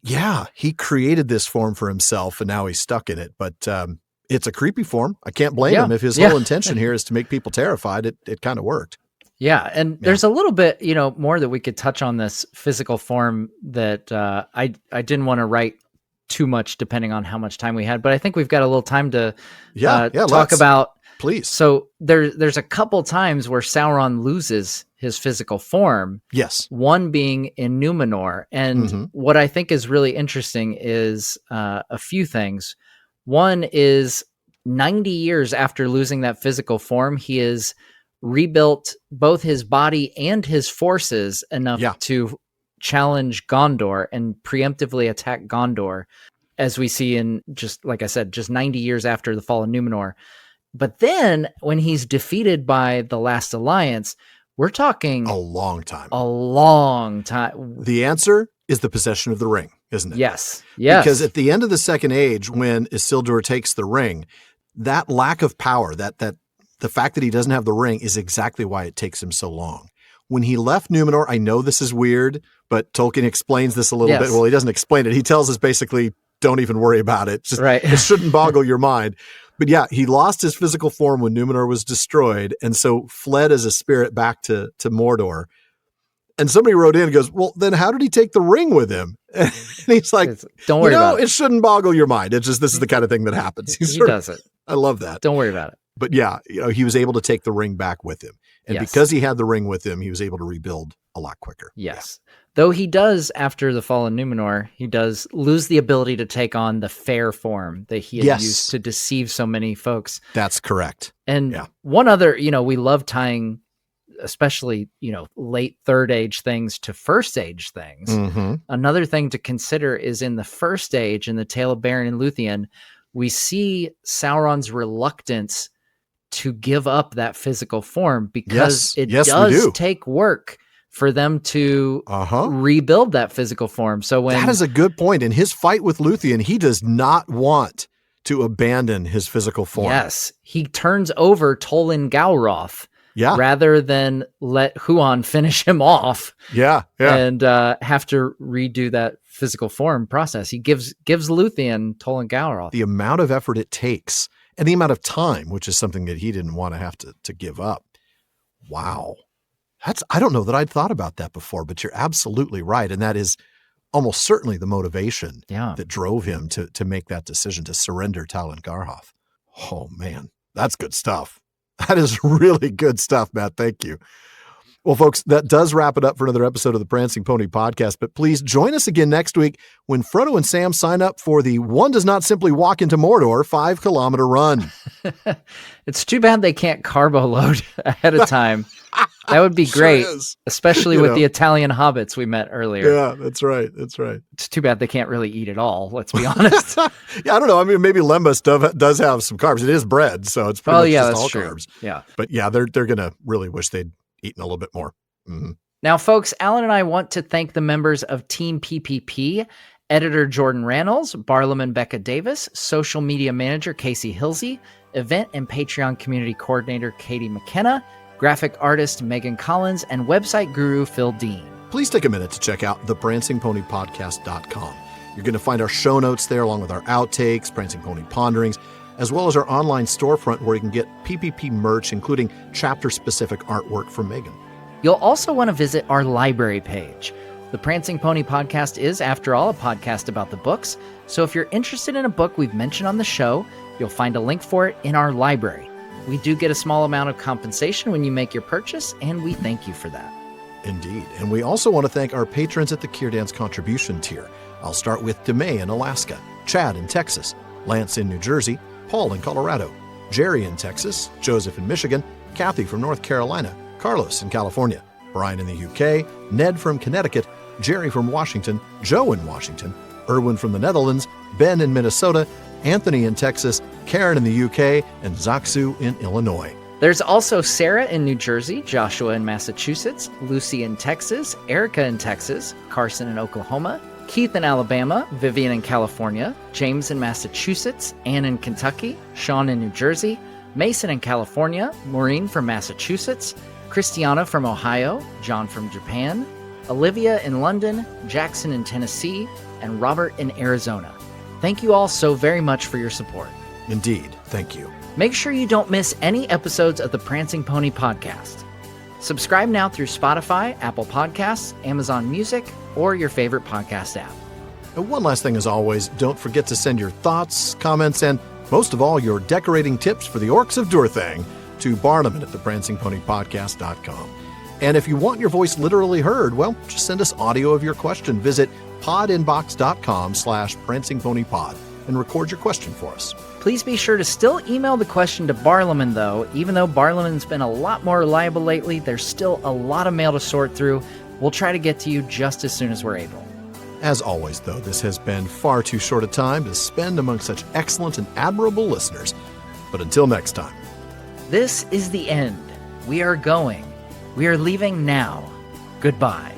yeah, he created this form for himself, and now he's stuck in it. But it's a creepy form. I can't blame him. If his whole intention here is to make people terrified, it kind of worked. Yeah, and there's a little bit, more that we could touch on this physical form that I didn't want to write too much depending on how much time we had, but I think we've got a little time to talk about. Please. So there's a couple times where Sauron loses his physical form. Yes. One being in Numenor. And what I think is really interesting is a few things. One is 90 years after losing that physical form, he is rebuilt both his body and his forces enough to challenge Gondor and preemptively attack Gondor, as we see in, just like I said, just 90 years after the fall of Numenor. But then when he's defeated by the Last Alliance, we're talking a long time. A long time. The answer is the possession of the ring, isn't it? Yes. Yes. Because at the end of the Second Age, when Isildur takes the ring, that lack of power, that the fact that he doesn't have the ring is exactly why it takes him so long. When he left Numenor, I know this is weird, but Tolkien explains this a little bit. Well, he doesn't explain it. He tells us basically, don't even worry about it. Just, it shouldn't boggle your mind. But yeah, he lost his physical form when Numenor was destroyed, and so fled as a spirit back to Mordor. And somebody wrote in and goes, well, then how did he take the ring with him? And he's like, don't worry about it. It shouldn't boggle your mind. It's just, this is the kind of thing that happens. He does it. I love that. Don't worry about it. But yeah, he was able to take the ring back with him. And because he had the ring with him, he was able to rebuild a lot quicker. Yes. Yeah. Though he does, after the fall of Numenor, he does lose the ability to take on the fair form that he had used to deceive so many folks. That's correct. And one other, we love tying, especially, late Third Age things to First Age things. Mm-hmm. Another thing to consider is in the First Age, in the Tale of Beren and Luthien, we see Sauron's reluctance to give up that physical form because it does take work for them to rebuild that physical form. So that is a good point. In his fight with Luthien, he does not want to abandon his physical form. Yes. He turns over Tolin Galroth rather than let Huon finish him off. And have to redo that physical form process. He gives Luthien Tolin Galroth. The amount of effort it takes and the amount of time, which is something that he didn't want to have to give up. Wow. I don't know that I'd thought about that before, but you're absolutely right. And that is almost certainly the motivation that drove him to make that decision to surrender Tolin Galroth. Oh man, that's good stuff. That is really good stuff, Matt. Thank you. Well, folks, that does wrap it up for another episode of the Prancing Pony Podcast, but please join us again next week when Frodo and Sam sign up for the One Does Not Simply Walk into Mordor 5-kilometer run. It's too bad they can't carbo load ahead of time. That would be great, especially with the Italian hobbits we met earlier. Yeah, that's right. That's right. It's too bad they can't really eat it all, let's be honest. I don't know. I mean, maybe Lembas does have some carbs. It is bread, so it's pretty much just all carbs. Yeah. But yeah, they're going to really wish they'd eaten a little bit more. Mm-hmm. Now, folks, Alan and I want to thank the members of Team PPP, editor Jordan Rannells, Barlam and Becca Davis, social media manager Casey Hilsey, event and Patreon community coordinator Katie McKenna, graphic artist Megan Collins, and website guru Phil Dean. Please take a minute to check out theprancingponypodcast.com. You're going to find our show notes there along with our outtakes, Prancing Pony Ponderings, as well as our online storefront where you can get PPP merch, including chapter-specific artwork from Megan. You'll also want to visit our library page. The Prancing Pony Podcast is, after all, a podcast about the books, so if you're interested in a book we've mentioned on the show, you'll find a link for it in our library. We do get a small amount of compensation when you make your purchase, and we thank you for that. Indeed. And we also want to thank our patrons at the Kierdance contribution tier. I'll start with DeMay in Alaska, Chad in Texas, Lance in New Jersey, Paul in Colorado, Jerry in Texas, Joseph in Michigan, Kathy from North Carolina, Carlos in California, Brian in the UK, Ned from Connecticut, Jerry from Washington, Joe in Washington, Erwin from the Netherlands, Ben in Minnesota, Anthony in Texas, Karen in the UK, and Zaksu in Illinois. There's also Sarah in New Jersey, Joshua in Massachusetts, Lucy in Texas, Erica in Texas, Carson in Oklahoma, Keith in Alabama, Vivian in California, James in Massachusetts, Ann in Kentucky, Sean in New Jersey, Mason in California, Maureen from Massachusetts, Christiana from Ohio, John from Japan, Olivia in London, Jackson in Tennessee, and Robert in Arizona. Thank you all so very much for your support. Indeed, thank you. Make sure you don't miss any episodes of the Prancing Pony Podcast. Subscribe now through Spotify, Apple Podcasts, Amazon Music, or your favorite podcast app. And one last thing as always, don't forget to send your thoughts, comments, and most of all, your decorating tips for the Orcs of Durthang to Barnum at theprancingponypodcast.com. And if you want your voice literally heard, well, just send us audio of your question. Visit podinbox.com/prancingponypod and record your question for us. Please be sure to still email the question to Barlaman, though. Even though Barlaman's been a lot more reliable lately, there's still a lot of mail to sort through. We'll try to get to you just as soon as we're able. As always, though, this has been far too short a time to spend among such excellent and admirable listeners. But until next time. This is the end. We are going. We are leaving now. Goodbye.